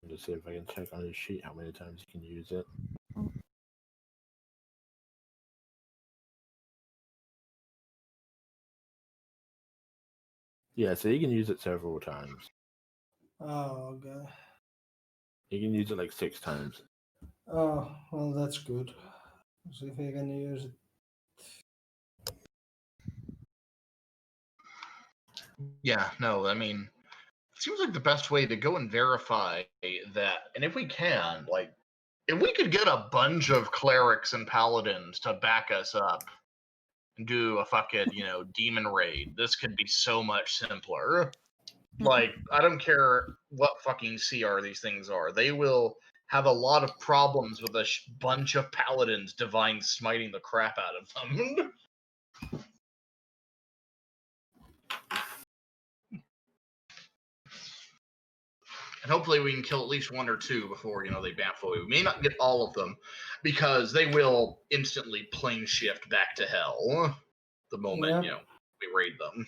Let's see if I can check on his sheet how many times you can use it. Yeah, so you can use it several times. Oh, okay. You can use it like 6 times. Oh, well, that's good. See if I can use it. Yeah, no, I mean, it seems like the best way to go and verify that, and if we can, like, if we could get a bunch of clerics and paladins to back us up and do a fucking, demon raid, this could be so much simpler. Like, I don't care what fucking CR these things are. They will have a lot of problems with a bunch of paladins divine smiting the crap out of them. And hopefully we can kill at least 1 or 2 before, they bamf away. We may not get all of them, because they will instantly plane shift back to hell the moment, Yep. we raid them.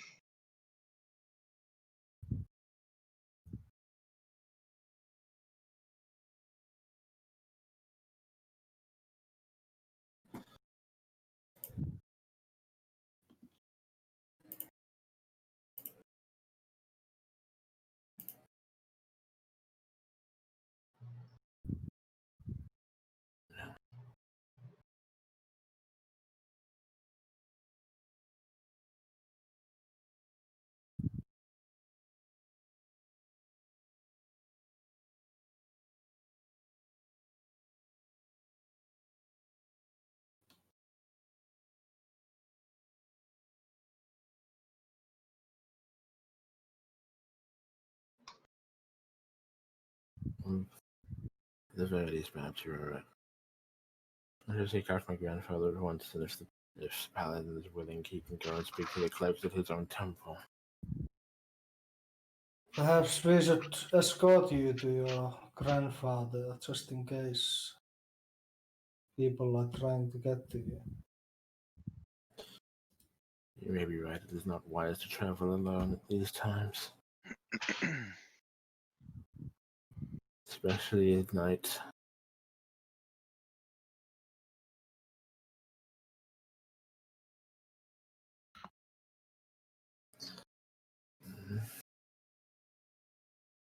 At the very least, perhaps you're right. I should take off my grandfather once, and if Paladin is willing, he can go and speak to the clerics at his own temple. Perhaps we should escort you to your grandfather, just in case people are trying to get to you. You may be right, it is not wise to travel alone at these times. Especially at night.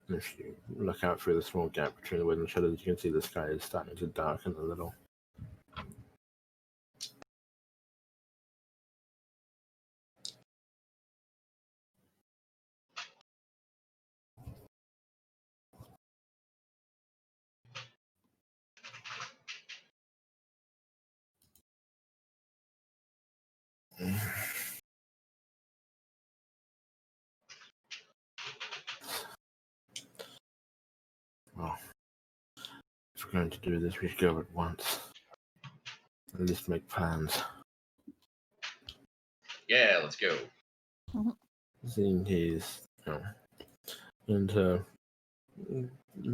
If you look out through the small gap between the window shutters, you can see the sky is starting to darken a little. Well, if we're going to do this, we should go at once. At least make plans. Yeah, let's go. Seeing he's, into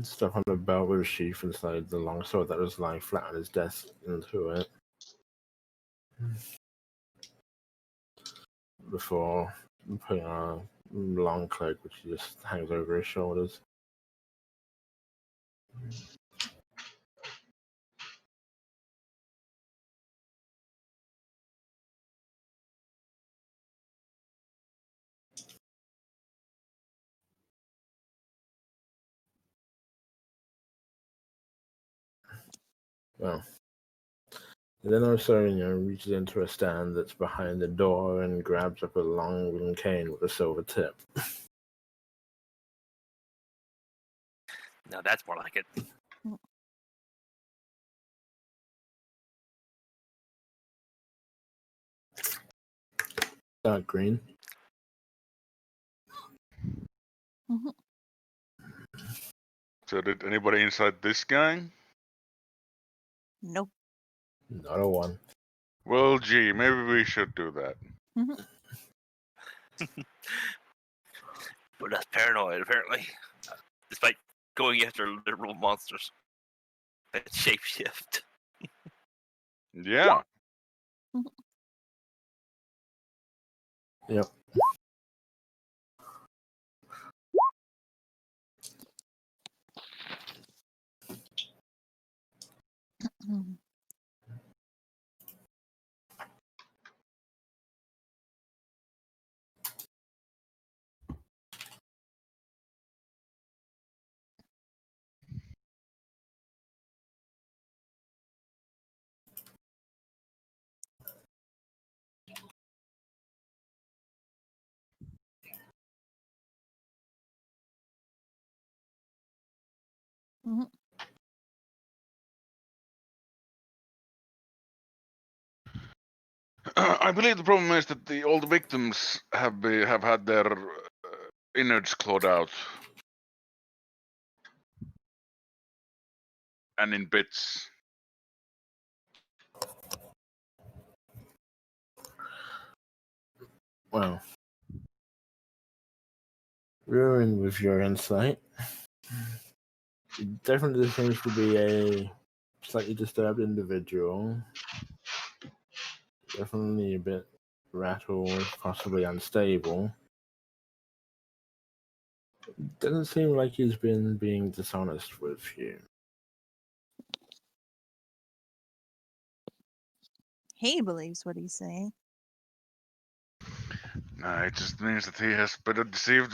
stuff on the belt with a sheath inside the longsword that was lying flat on his desk into it. Before putting on a long cloak which just hangs over his shoulders. Well, and then also, reaches into a stand that's behind the door and grabs up a long wooden cane with a silver tip. Now that's more like it. Dark green. So did anybody inside this gang? Nope. Not a one. Well, gee, maybe we should do that. But that's paranoid, apparently. Despite going after literal monsters that shapeshift. Yeah. Yep. Mm. Mhm. I believe the problem is that all the victims have had their innards clawed out and in bits. Well, ruined with your insight. It definitely seems to be a slightly disturbed individual. Definitely a bit rattled, possibly unstable. Doesn't seem like he's been being dishonest with you. He believes what he's saying. It just means that he has better deceived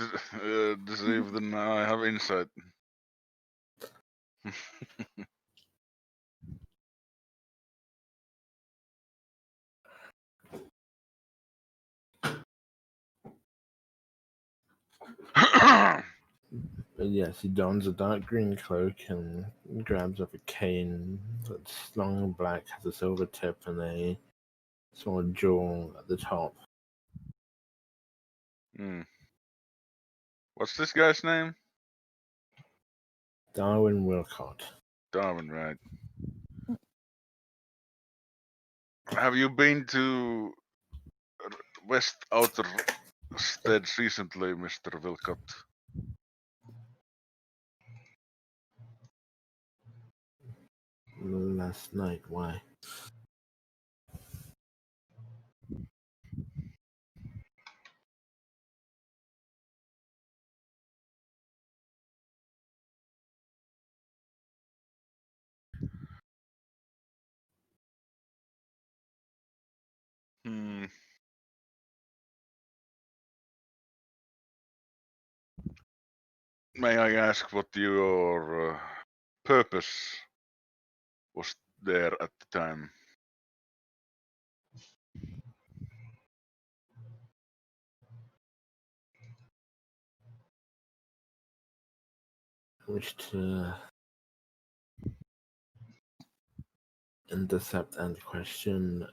than I have insight. But yes, he dons a dark green cloak and grabs up a cane that's long and black, has a silver tip and a sort of jewel at the top. What's this guy's name? Darwin Wilcott. Darwin, right? Have you been to West Outer Steads recently, Mr. Wilcott? Last night, why? May I ask what your purpose was there at the time? I wish to intercept and question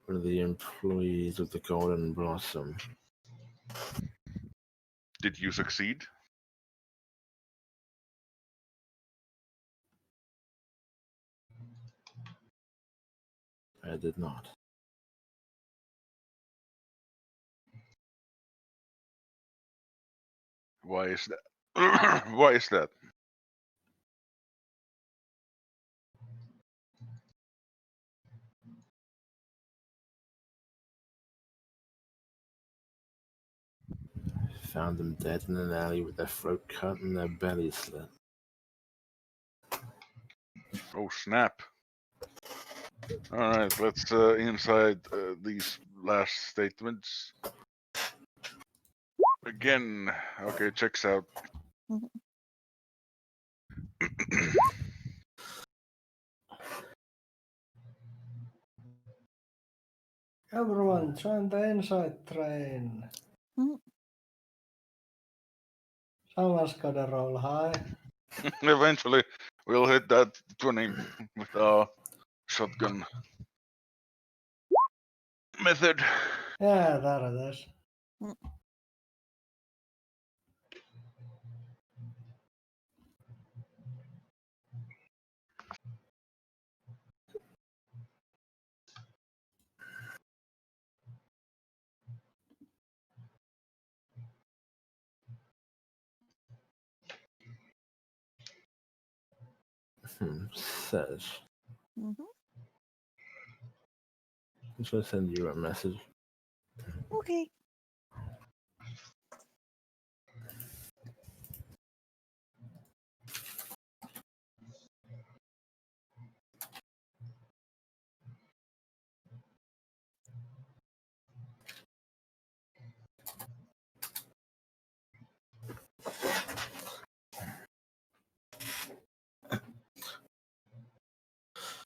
one of the employees of the Golden Blossom. Did you succeed? I did not. Why is that? Why is that? Found them dead in an alley with their throat cut and their belly slit. Oh snap! All right, let's inside these last statements. Again, okay, checks out. Everyone, join the insight train. Mhm. Someone's gotta roll high. Eventually, we'll hit that 20 with our shotgun method. Yeah, there it is. Says. Mhm. just gonna send you a message. Okay.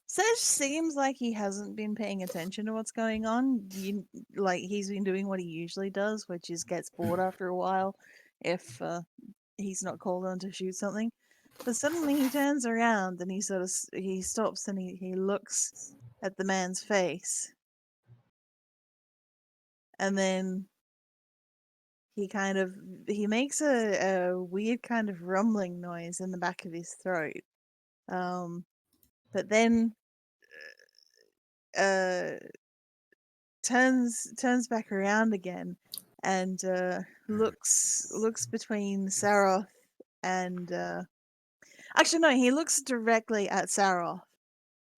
Serge seems like he hasn't been paying attention to what's going on. Like he's been doing what he usually does, which is gets bored after a while if he's not called on to shoot something. But suddenly he turns around and he he stops and he looks at the man's face, and then he makes a weird kind of rumbling noise in the back of his throat. But then turns back around again and looks between Saroth and actually no, he looks directly at Saroth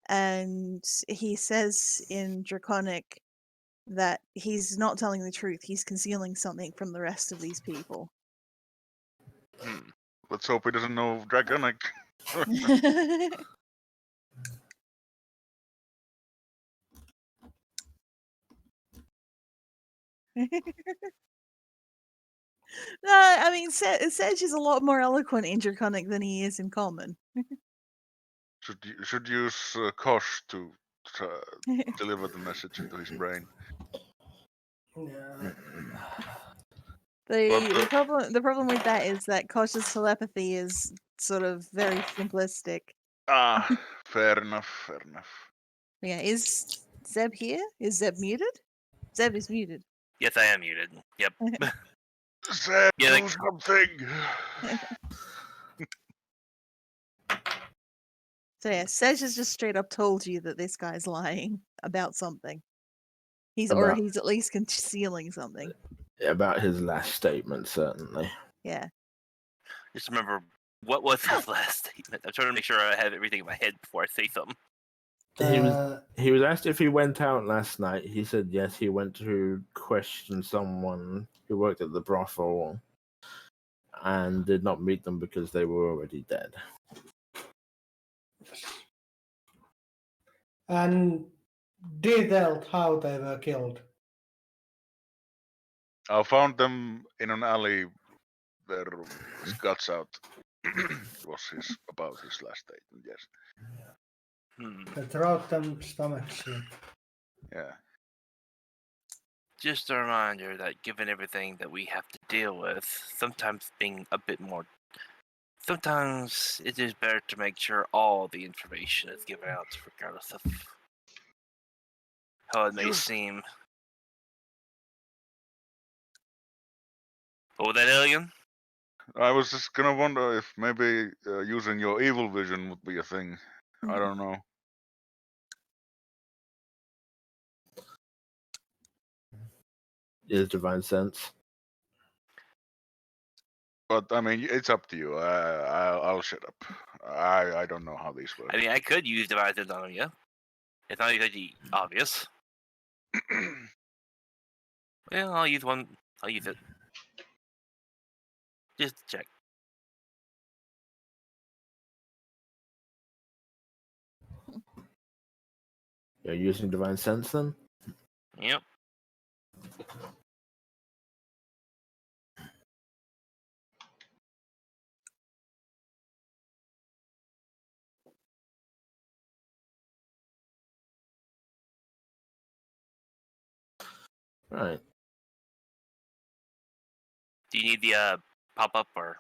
and he says in Draconic that he's not telling the truth. He's concealing something from the rest of these people. Let's hope he doesn't know Draconic. No, I mean, Sedge is a lot more eloquent in Draconic than he is in Common. Should use Kosh to deliver the message into his brain. Yeah. The problem with that is that Kosh's telepathy is sort of very simplistic. Ah, fair enough, fair enough. Yeah, is Zeb here? Is Zeb muted? Zeb is muted. Yes, I am muted. Yep. Zeb, Yeah, do something! So yeah, Sedge has just straight up told you that this guy's lying about something. Or he's at least concealing something. About his last statement, certainly. Yeah. Just remember, what was his last statement? I'm trying to make sure I have everything in my head before I say something. He was asked if he went out last night. He said yes, he went to question someone who worked at the brothel and did not meet them because they were already dead. And detailed how they were killed. I found them in an alley where his guts out. was about his last statement, yes. The throat and stomach slit. Yeah. Just a reminder that given everything that we have to deal with, sometimes it is better to make sure all the information is given out, regardless of how it may seem. Oh, that alien? I was just gonna wonder if maybe using your evil vision would be a thing. I don't know. Is divine sense. But I mean, it's up to you. I'll shut up. I don't know how these work. I mean, I could use divine sense on you. It's not exactly obvious. Well, I'll use one. I'll use it. Just to check. You're using divine sense then? Yep. Right. Do you need the pop-up or?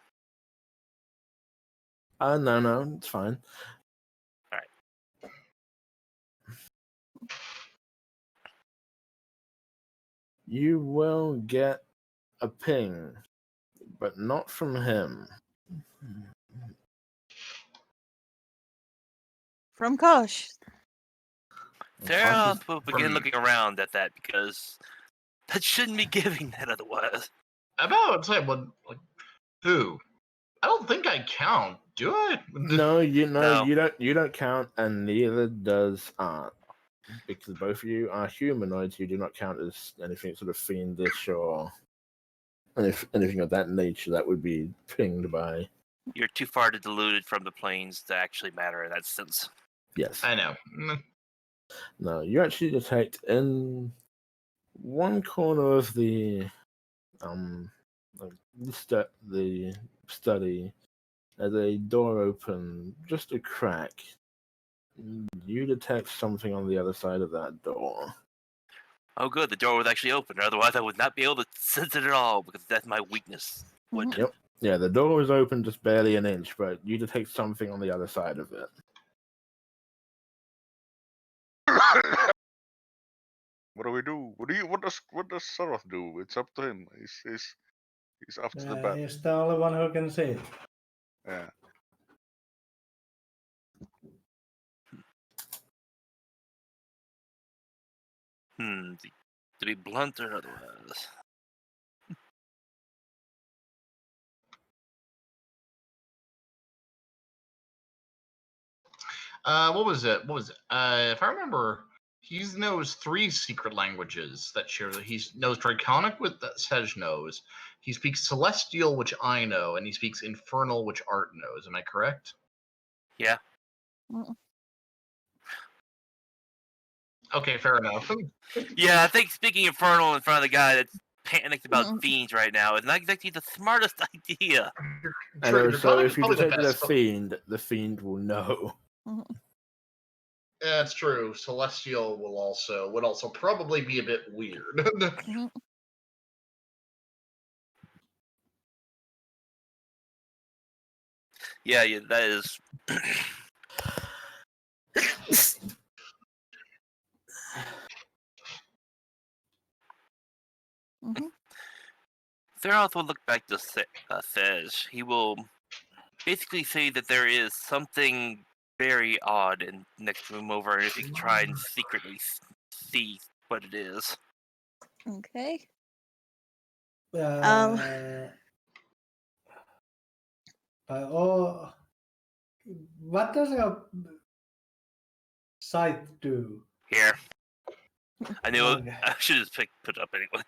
No, it's fine. Alright. You will get a ping, but not from him. From Kosh. Sarah will begin looking around at that because that shouldn't be giving that otherwise. I'm about to say, who? I don't think I count. Do I? No, No. you don't count, and neither does Aunt. because both of you are humanoids, you do not count as anything sort of fiendish or anything of that nature that would be pinged by. You're too far deluded from the planes to actually matter in that sense. Yes. I know. No, you actually detect in one corner of the the study, as a door open, just a crack. You detect something on the other side of that door. Oh, good. The door was actually open. Otherwise, I would not be able to sense it at all because that's my weakness. Yep. Yeah, the door was open just barely an inch, but you detect something on the other side of it. What do we do? What does Soroth do? It's up to him. He's up to the bat. He's the only one who can see it. Yeah. To be blunt or otherwise. What was it? If I remember, he knows 3 secret languages that share. He knows Draconic, that Sedge knows. He speaks Celestial, which I know, and he speaks Infernal, which Art knows. Am I correct? Yeah. Okay, fair enough. Yeah, I think speaking Infernal in front of the guy that's panicked about fiends right now is not exactly the smartest idea. So if you detect the fiend will know. That's true. Celestial would also probably be a bit weird. Yeah, that is. Theroth will look back to Sedge. He will basically say that there is something very odd in next room over, and if he can try and secretly see what it is. Okay. What does your sight do? Here. I knew Okay. I should have put it up anyway.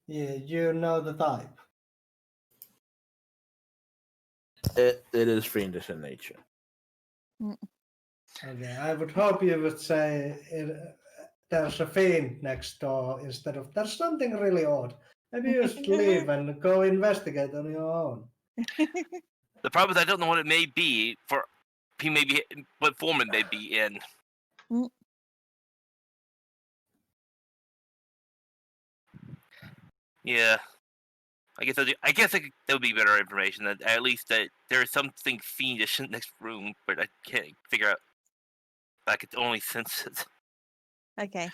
Yeah, you know the type. It is fiendish in nature. Okay, I would hope you would say there's a fiend next door instead of there's something really odd. Maybe you should leave and go investigate on your own. The problem is I don't know what it may be what form it may be in. Yeah. I guess that would be better information. That at least that there is something fiendish in the next room, but I can't figure out. I could only sense it. Okay.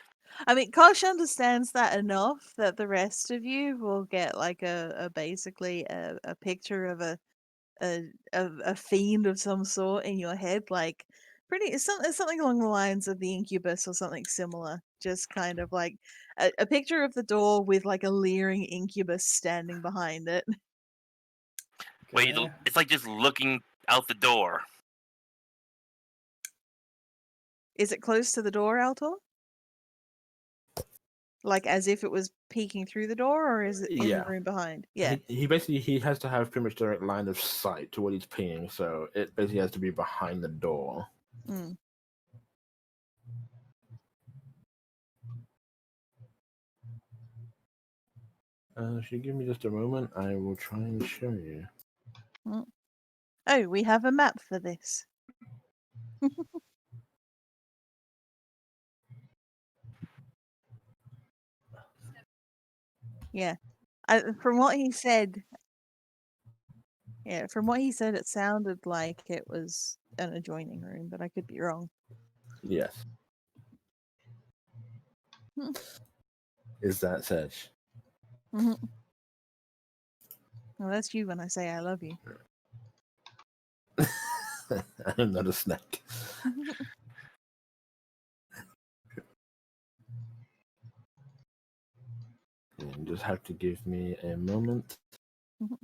I mean, Kosh understands that enough that the rest of you will get like basically a picture of a fiend of some sort in your head, like something along the lines of the incubus or something similar. Just kind of like a picture of the door with like a leering incubus standing behind it. Wait, it's like just looking out the door. Is it close to the door, Altor? Like as if it was peeking through the door, or is it in the room behind? Yeah. He basically has to have pretty much direct line of sight to what he's pinging, so it basically has to be behind the door. If you give me just a moment, I will try and show you. Oh, we have a map for this. Yeah. From what he said, it sounded like it was an adjoining room, but I could be wrong. Yes. Is that Sedge? Well, that's you when I say I love you. I'm not a snake. You just have to give me a moment. Mhm.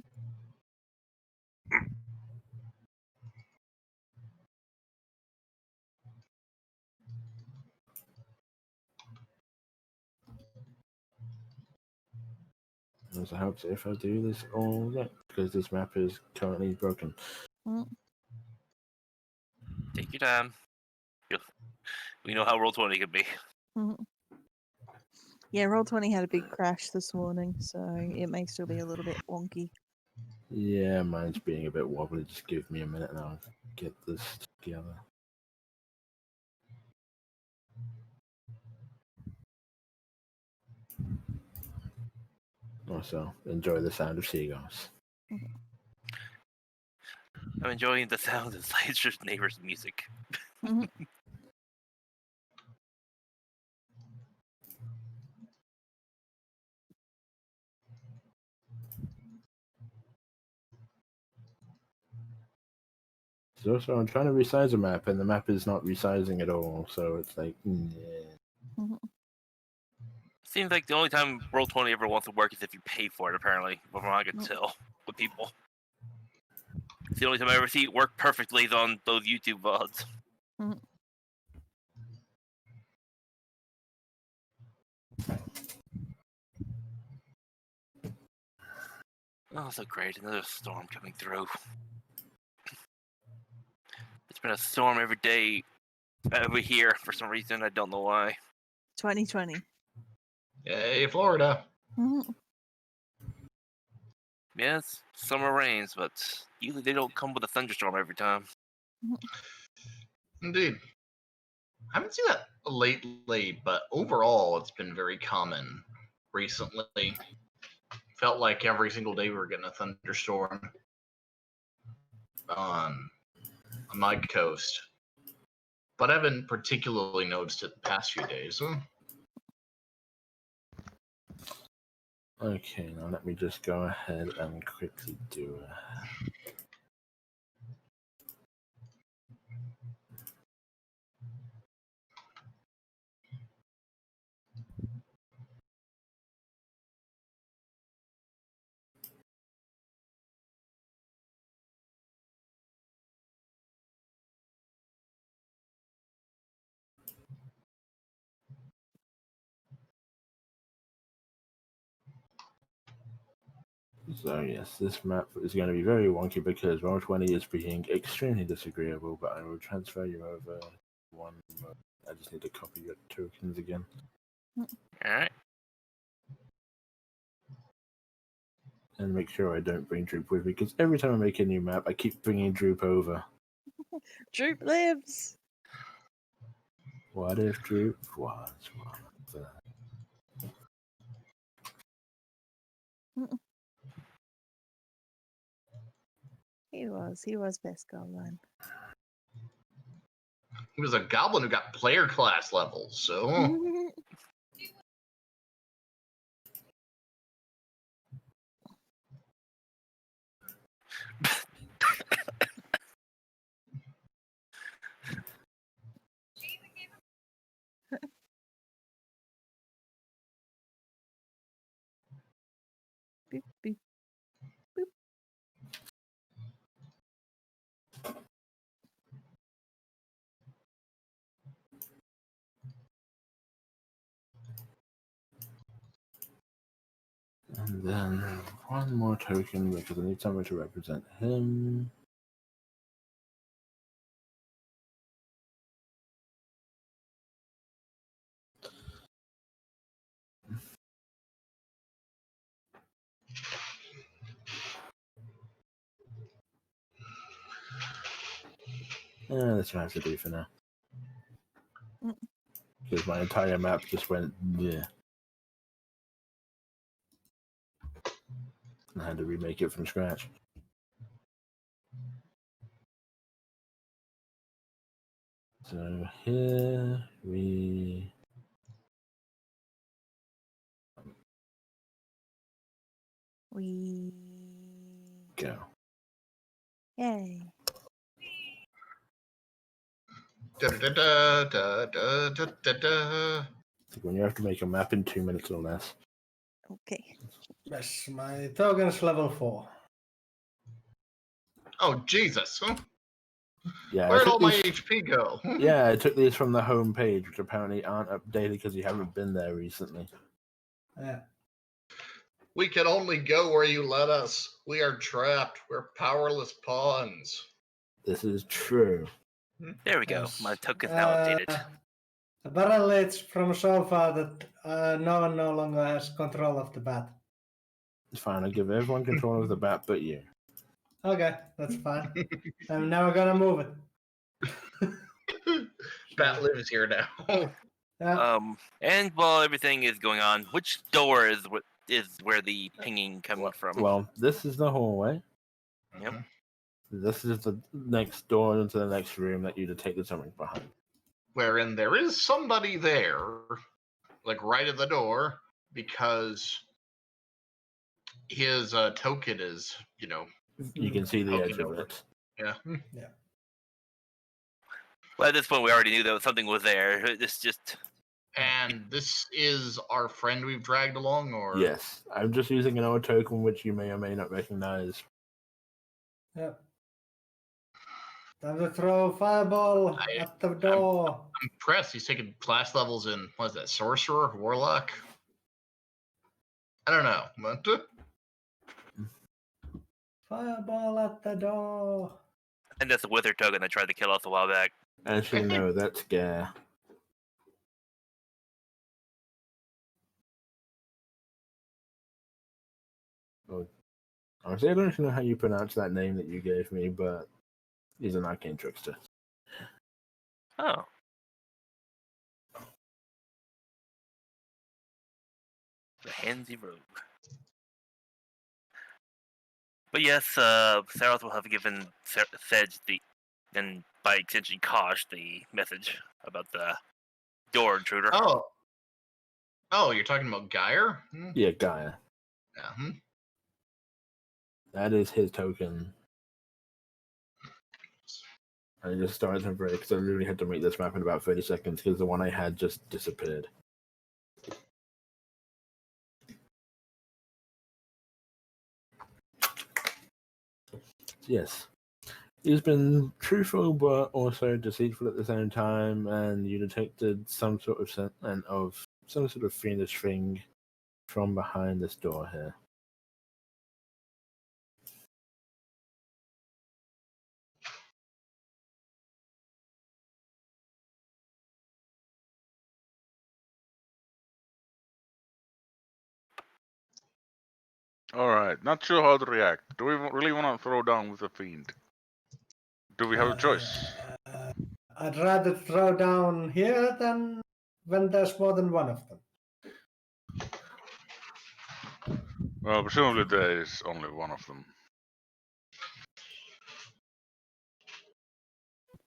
As I hope so if I do this all right, because this map is currently broken. Take your time. We know how Roll20 can be. Yeah, Roll20 had a big crash this morning, so it may still be a little bit wonky. Yeah, mine's being a bit wobbly. Just give me a minute and I'll get this together. Also, enjoy the sound of seagulls. I'm enjoying the sound of Slicer's neighbor's music. So also, I'm trying to resize a map, and the map is not resizing at all. So it's like, yeah. Seems like the only time Roll20 ever wants to work is if you pay for it, apparently, from what I can tell with people. It's the only time I ever see it work perfectly is on those YouTube VODs. Oh, so great. Another storm coming through. It's been a storm every day over here for some reason. I don't know why. 2020. Yay, Florida. Yes, summer rains, but usually they don't come with a thunderstorm every time. Indeed. I haven't seen that lately, but overall it's been very common recently. Felt like every single day we were getting a thunderstorm on my coast. But I haven't particularly noticed it the past few days. Okay, now let me just go ahead and quickly do it. So yes, this map is going to be very wonky because Roll20 is being extremely disagreeable, but I will transfer you over one moment. I just need to copy your tokens again. Alright. And make sure I don't bring Droop with me, because every time I make a new map, I keep bringing Droop over. Droop lives! What if Droop was one of them? He was best goblin. He was a goblin who got player class levels, so Boop, boop. And then one more token because I need someone to represent him. That's what I have to do for now. Because my entire map just went, yeah. I had to remake it from scratch. So here we go. Yay. da-da-da-da-da-da-da-da. When you have to make a map in 2 minutes or less. Okay. Yes, my token's level 4. Oh Jesus! Huh? Yeah, I Where'd took all my these- HP go? Yeah, I took these from the home page, which apparently aren't updated because you haven't been there recently. Yeah. We can only go where you let us. We are trapped. We're powerless pawns. This is true. There we go. Yes. My token's now updated. Apparently, it's from so far that no one no longer has control of the bat. It's fine. I give everyone control of the bat but you. Okay, that's fine. I'm never gonna move it. Bat lives here now. Yeah. And while everything is going on, which door is where the pinging coming from? Well, this is the hallway. Yep. This is the next door into the next room that you detect there's something behind. Wherein there is somebody there, like right at the door, because his token is, You can see the Poking edge of over. it. yeah. Well, at this point, we already knew that something was there. It's just And this is our friend we've dragged along, or Yes. I'm just using an old token which you may or may not recognize. Yep. Time to throw fireball at the door. I'm impressed. He's taking class levels in what is that, sorcerer, warlock? I don't know. But, Fireball at the door. and that's the wither token that tried to kill us a while back. Actually, no, that's Gare. Oh, honestly, I don't actually know how you pronounce that name that you gave me, but he's an arcane trickster. Oh. The handsy rogue. But yes, Saros will have given Sedge and by extension Kosh, the message about the door intruder. oh, you're talking about Geyer? Yeah, Gaia. Yeah. That is his token. I just started to break, so I literally had to make this map in about 30 seconds because the one I had just disappeared. Yes. He's been truthful but also deceitful at the same time, and you detected some sort of some sort of fiendish thing from behind this door here. All right, not sure how to react. Do we really want to throw down with a fiend? Do we have a choice? I'd rather throw down here than when there's more than one of them. Well, presumably there is only one of them.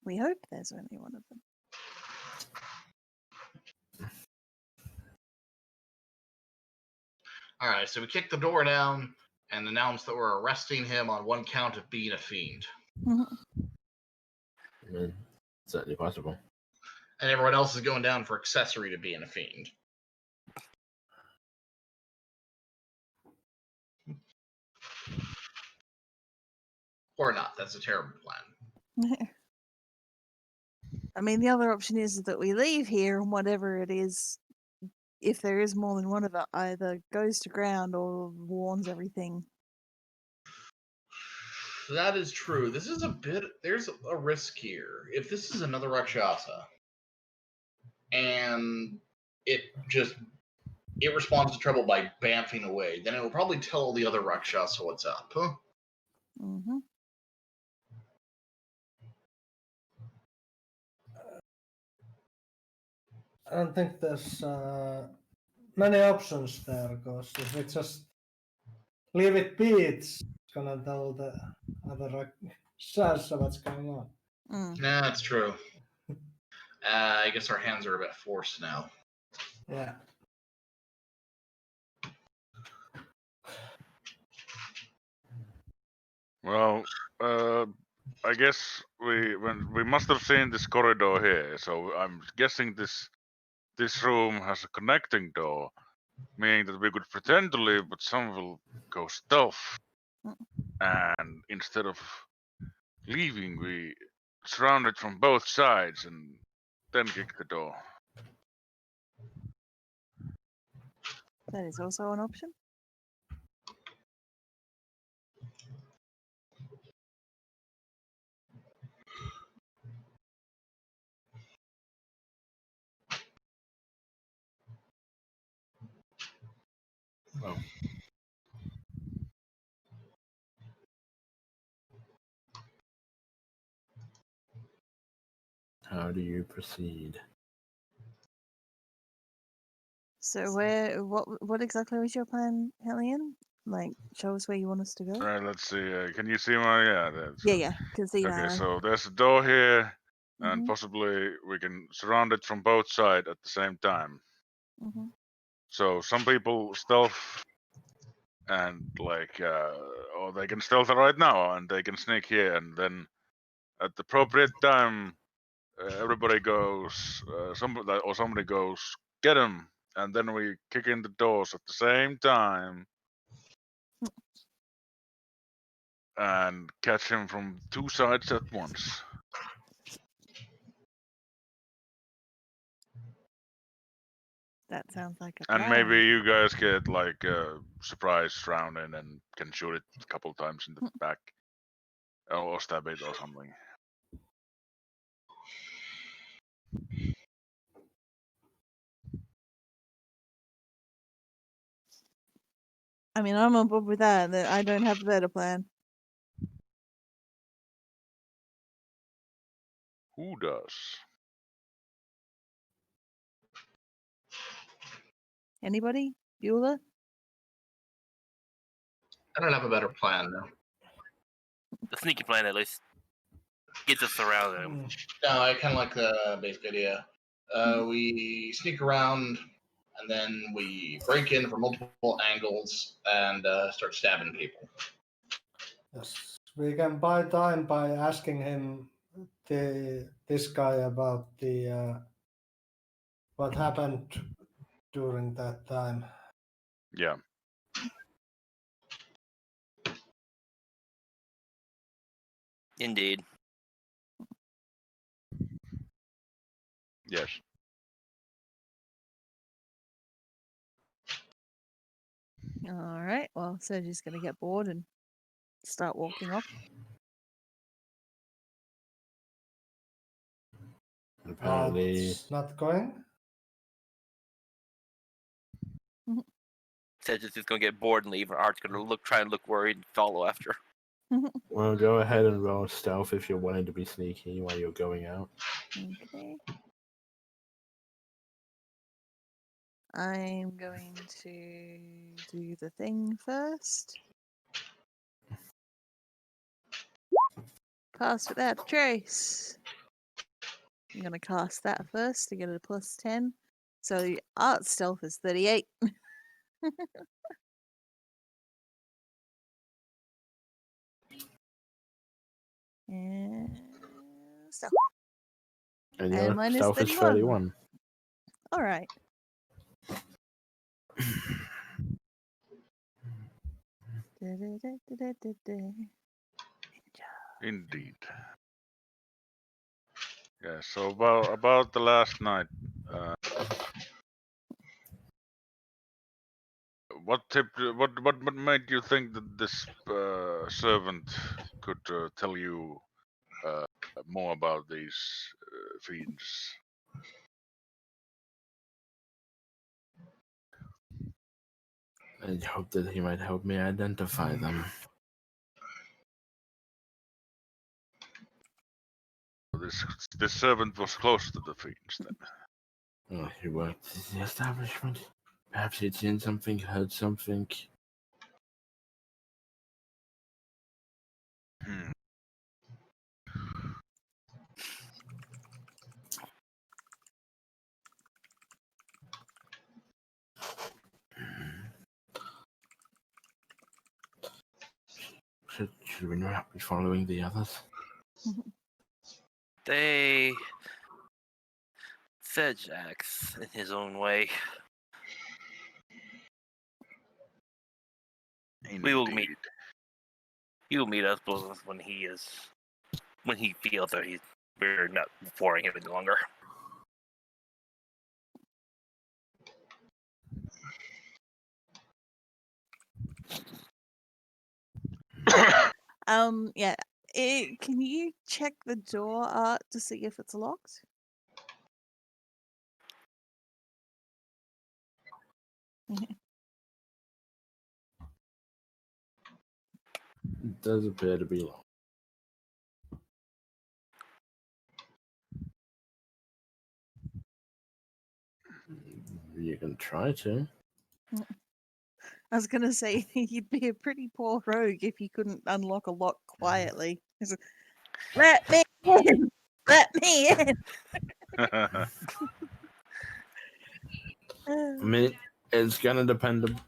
We hope there's only one of them. All right, so we kick the door down and announce that we're arresting him on one count of being a fiend. I mean, certainly possible. And everyone else is going down for accessory to being a fiend. Or not. That's a terrible plan. I mean, the other option is that we leave here and whatever it is, if there is more than one of it, either goes to ground or warns everything. That is true. This is there's a risk here. If this is another Rakshasa and it responds to trouble by bamfing away, then it will probably tell the other Rakshasa what's up. Huh? Mm-hmm. I don't think there's many options there, because if we just leave it be, it's gonna tell the other Sasha what's going on. Mm. Nah, that's true. I guess our hands are a bit forced now. Yeah. Well, I guess we must have seen this corridor here, so I'm guessing this room has a connecting door meaning that we could pretend to leave, but some will go stealth. And instead of leaving, we surround it from both sides and then kick the door. That is also an option. Well, how do you proceed? So what exactly was your plan, Hellion? Like, show us where you want us to go. Alright, let's see. Can you see my? Yeah, that's Yeah, can see an okay. arrow. So there's a door here, and Mhm. possibly we can surround it from both sides at the same time. Mhm. So some people stealth, and like, or they can stealth right now, and they can sneak here, and then at the appropriate time, everybody goes, somebody goes, get him, and then we kick in the doors at the same time and catch him from two sides at once. That sounds like a And plan. maybe you guys get like a surprise round in and can shoot it a couple times in the back, or stab it or something. I mean, I'm on board with that. I don't have a better plan. Who does? Anybody? Bueller? I don't have a better plan though. The sneaky plan at least gets us around him. No, I kind of like the basic idea. We sneak around, and then we break in from multiple angles and start stabbing people. Yes, we can buy time by asking him this guy about the what happened during that time. Yeah. Indeed. Yes. All right. Well, Sergi's gonna get bored and start walking off. Apparently, It's not going. Sedge's just gonna get bored and leave, and Art's gonna try and look worried and follow after. well, go ahead and roll stealth if you're wanting to be sneaky while you're going out. Okay. I'm going to do the thing first. Cast without a trace. I'm going to cast that first to get a plus 10. So the art stealth is 38. And stealth. And And your mine is stealth is 31. 31. All right. Indeed. Yeah. So about the last night, what made you think that this servant could tell you more about these fiends? I hope that he might help me identify them. This servant was close to the fiends then. Oh, he worked at the establishment. Perhaps he'd seen something, heard something. Hmm. Should we not be following the others? Sedge acts in his own way. We will Indeed. meet. He will meet us both when he feels that we're not boring him any longer. Yeah. Can you check the door, Art, to see if it's locked? It does appear to be locked. You can try to. I was gonna say you'd be a pretty poor rogue if you couldn't unlock a lock quietly. Let me in! Let me in! I mean, it's gonna depend.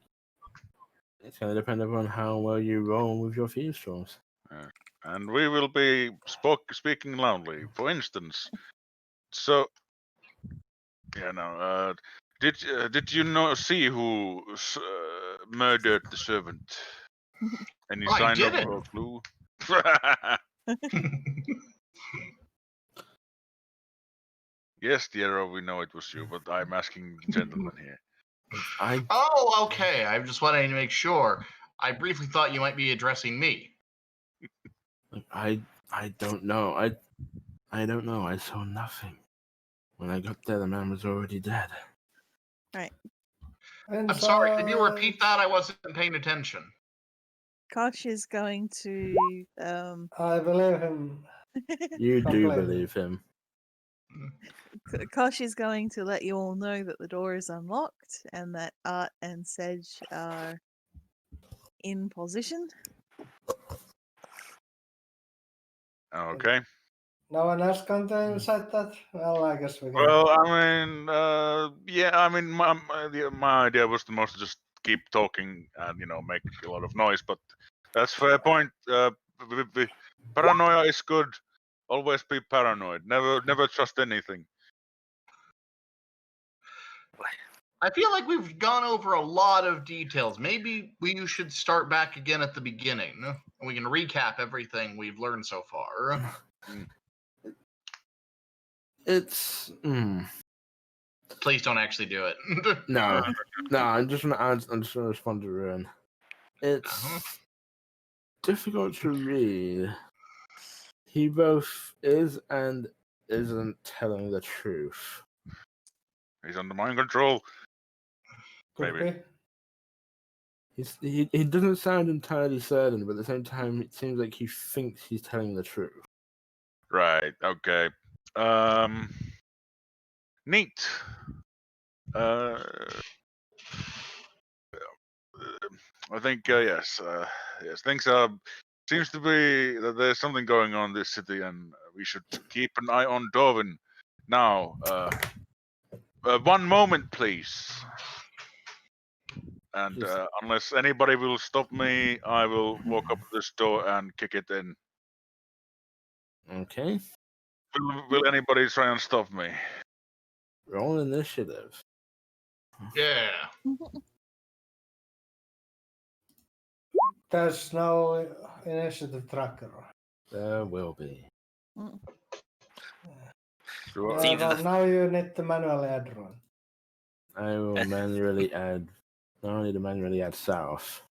It's gonna depend upon how well you roll with your thieves' tools. And we will be speaking loudly. For instance, so yeah, no. Did you see who murdered the servant? Any I sign of didn't. or clue? Yes, Diero, we know it was you, but I'm asking the gentleman here. Oh, okay. I just wanted to make sure. I briefly thought you might be addressing me. I don't know. I don't know. I saw nothing. When I got there, the man was already dead. Right. I'm sorry. Can you repeat that? I wasn't paying attention. Kosh is going to I believe him. You do Completely. believe him. Kosh is going to let you all know that the door is unlocked and that Art and Sedge are in position. Okay. No one else can inside that? Well, I guess we can. Well, I mean, yeah, I mean, my idea was to mostly just keep talking and make a lot of noise, but that's fair point. Paranoia is good. Always be paranoid. Never trust anything. I feel like we've gone over a lot of details. Maybe we should start back again at the beginning, and we can recap everything we've learned so far. It's Please don't actually do it. no. I'm just gonna respond to Ruin. It's difficult to read. He both is and isn't telling the truth. He's under mind control. Could Maybe. be. He doesn't sound entirely certain, but at the same time, it seems like he thinks he's telling the truth. Right. Okay. Neat. I think yes. Yes. Things are. Seems to be that there's something going on in this city, and we should keep an eye on Dorvin. Now, one moment, please. And unless anybody will stop me, I will walk up to this door and kick it in. Okay. Will anybody try and stop me? Roll initiative. Yeah. There's no initiative tracker. There will be. Sure. Seems Yeah, as well, now you need to manually add one. I will manually add. Not only to manually add South.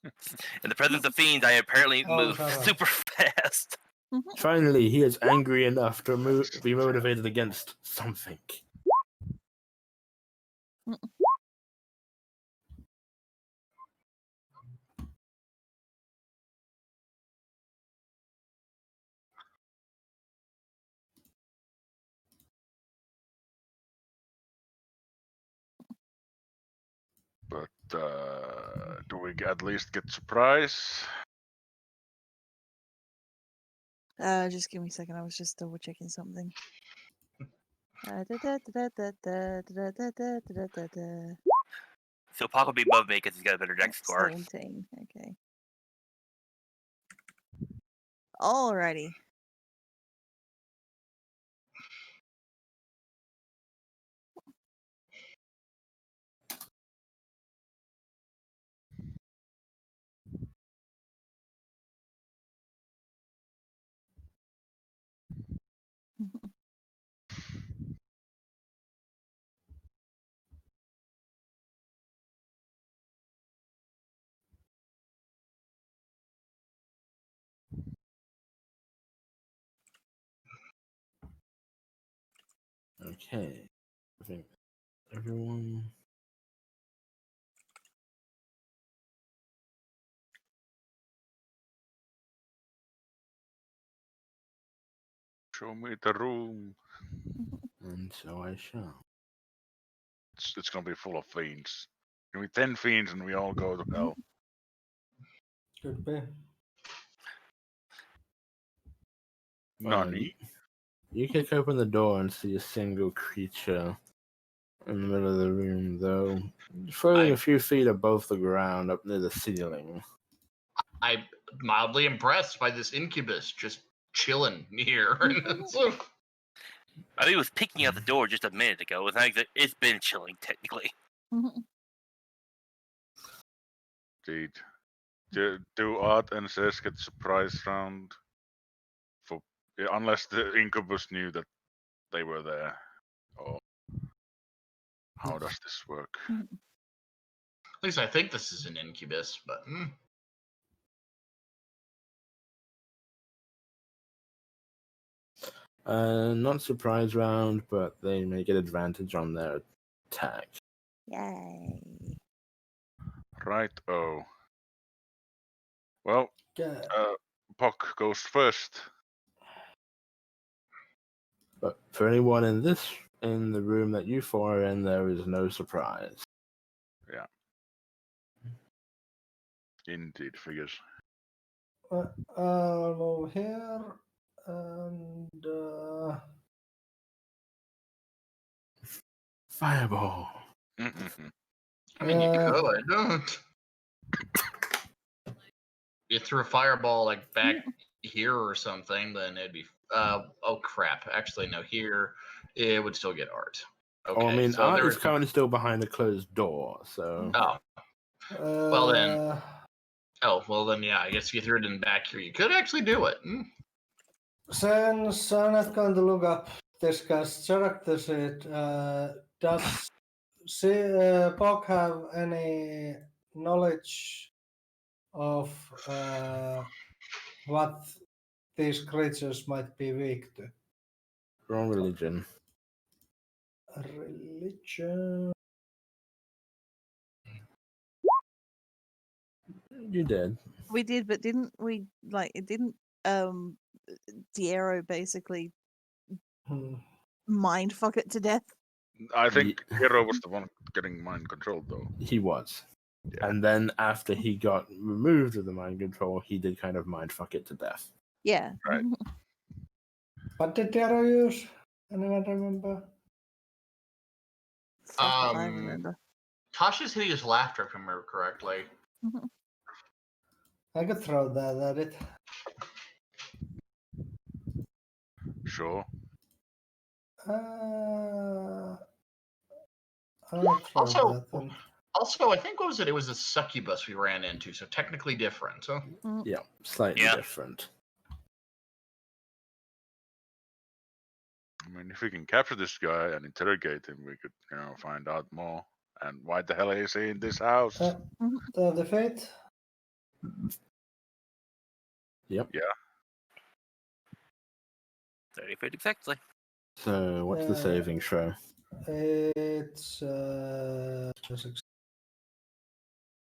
in the presence of fiends, I apparently Oh, move shut up. super fast. Finally, he is angry enough to be motivated against something. But do we at least get surprise? Just give me a second. I was just double checking something. So Pac will be above me because he's got a better dex score. 17. Okay. Alrighty. Okay. I think everyone. Show me the room. And so I shall. It's gonna be full of fiends. Give me 10 fiends and we all go to hell. Could be. Nani? You kick open the door and see a single creature in the middle of the room, though, floating a few feet above the ground up near the ceiling. I'm mildly impressed by this incubus just chilling here. So, I mean, it was peeking out the door just a minute ago. It's been chilling, technically. Indeed. Do Art and Cess get surprise round? Unless the incubus knew that they were there. Or how does this work? at least I think this is an incubus, but Not surprise round, but they may get advantage on their attack. Yay. Right, oh. Well, Yeah. Puck goes first. But for anyone in the room that you four are in, there is no surprise. Indeed, figures. I'll move here and Fireball. I mean, you could. You threw a fireball like back here or something, then it'd be. Oh crap! Actually, no. Here, it would still get art. Okay. Oh, I mean, so Art there is currently still behind a closed door, so. Oh. Well then. Oh well then, yeah. I guess if you threw it in back here, you could actually do it. Since I'm not going to look up this guy's character sheet, does Puck have any knowledge of what these creatures might be weak to? Wrong religion. Religion. You did. We did, but didn't we? Like, it didn't. Diero basically mind fuck it to death. I think Hero was the one getting mind controlled, though. He was. Yeah. And then after he got removed of the mind control, he did kind of mind fuck it to death. Yeah. Right. What did Dero use? Anyone remember? Stuff that I remember. Tasha's hideous laughter, if I remember correctly. I could throw that at it. Sure. I'll throw Also, that then. I think what was it? It was a succubus we ran into, so technically different. So Yeah, slightly different. I mean, if we can capture this guy and interrogate him, we could, find out more. And why the hell is he in this house? The fate? Yep. Yeah. 30 feet exactly. So, what's the saving throw? It's 6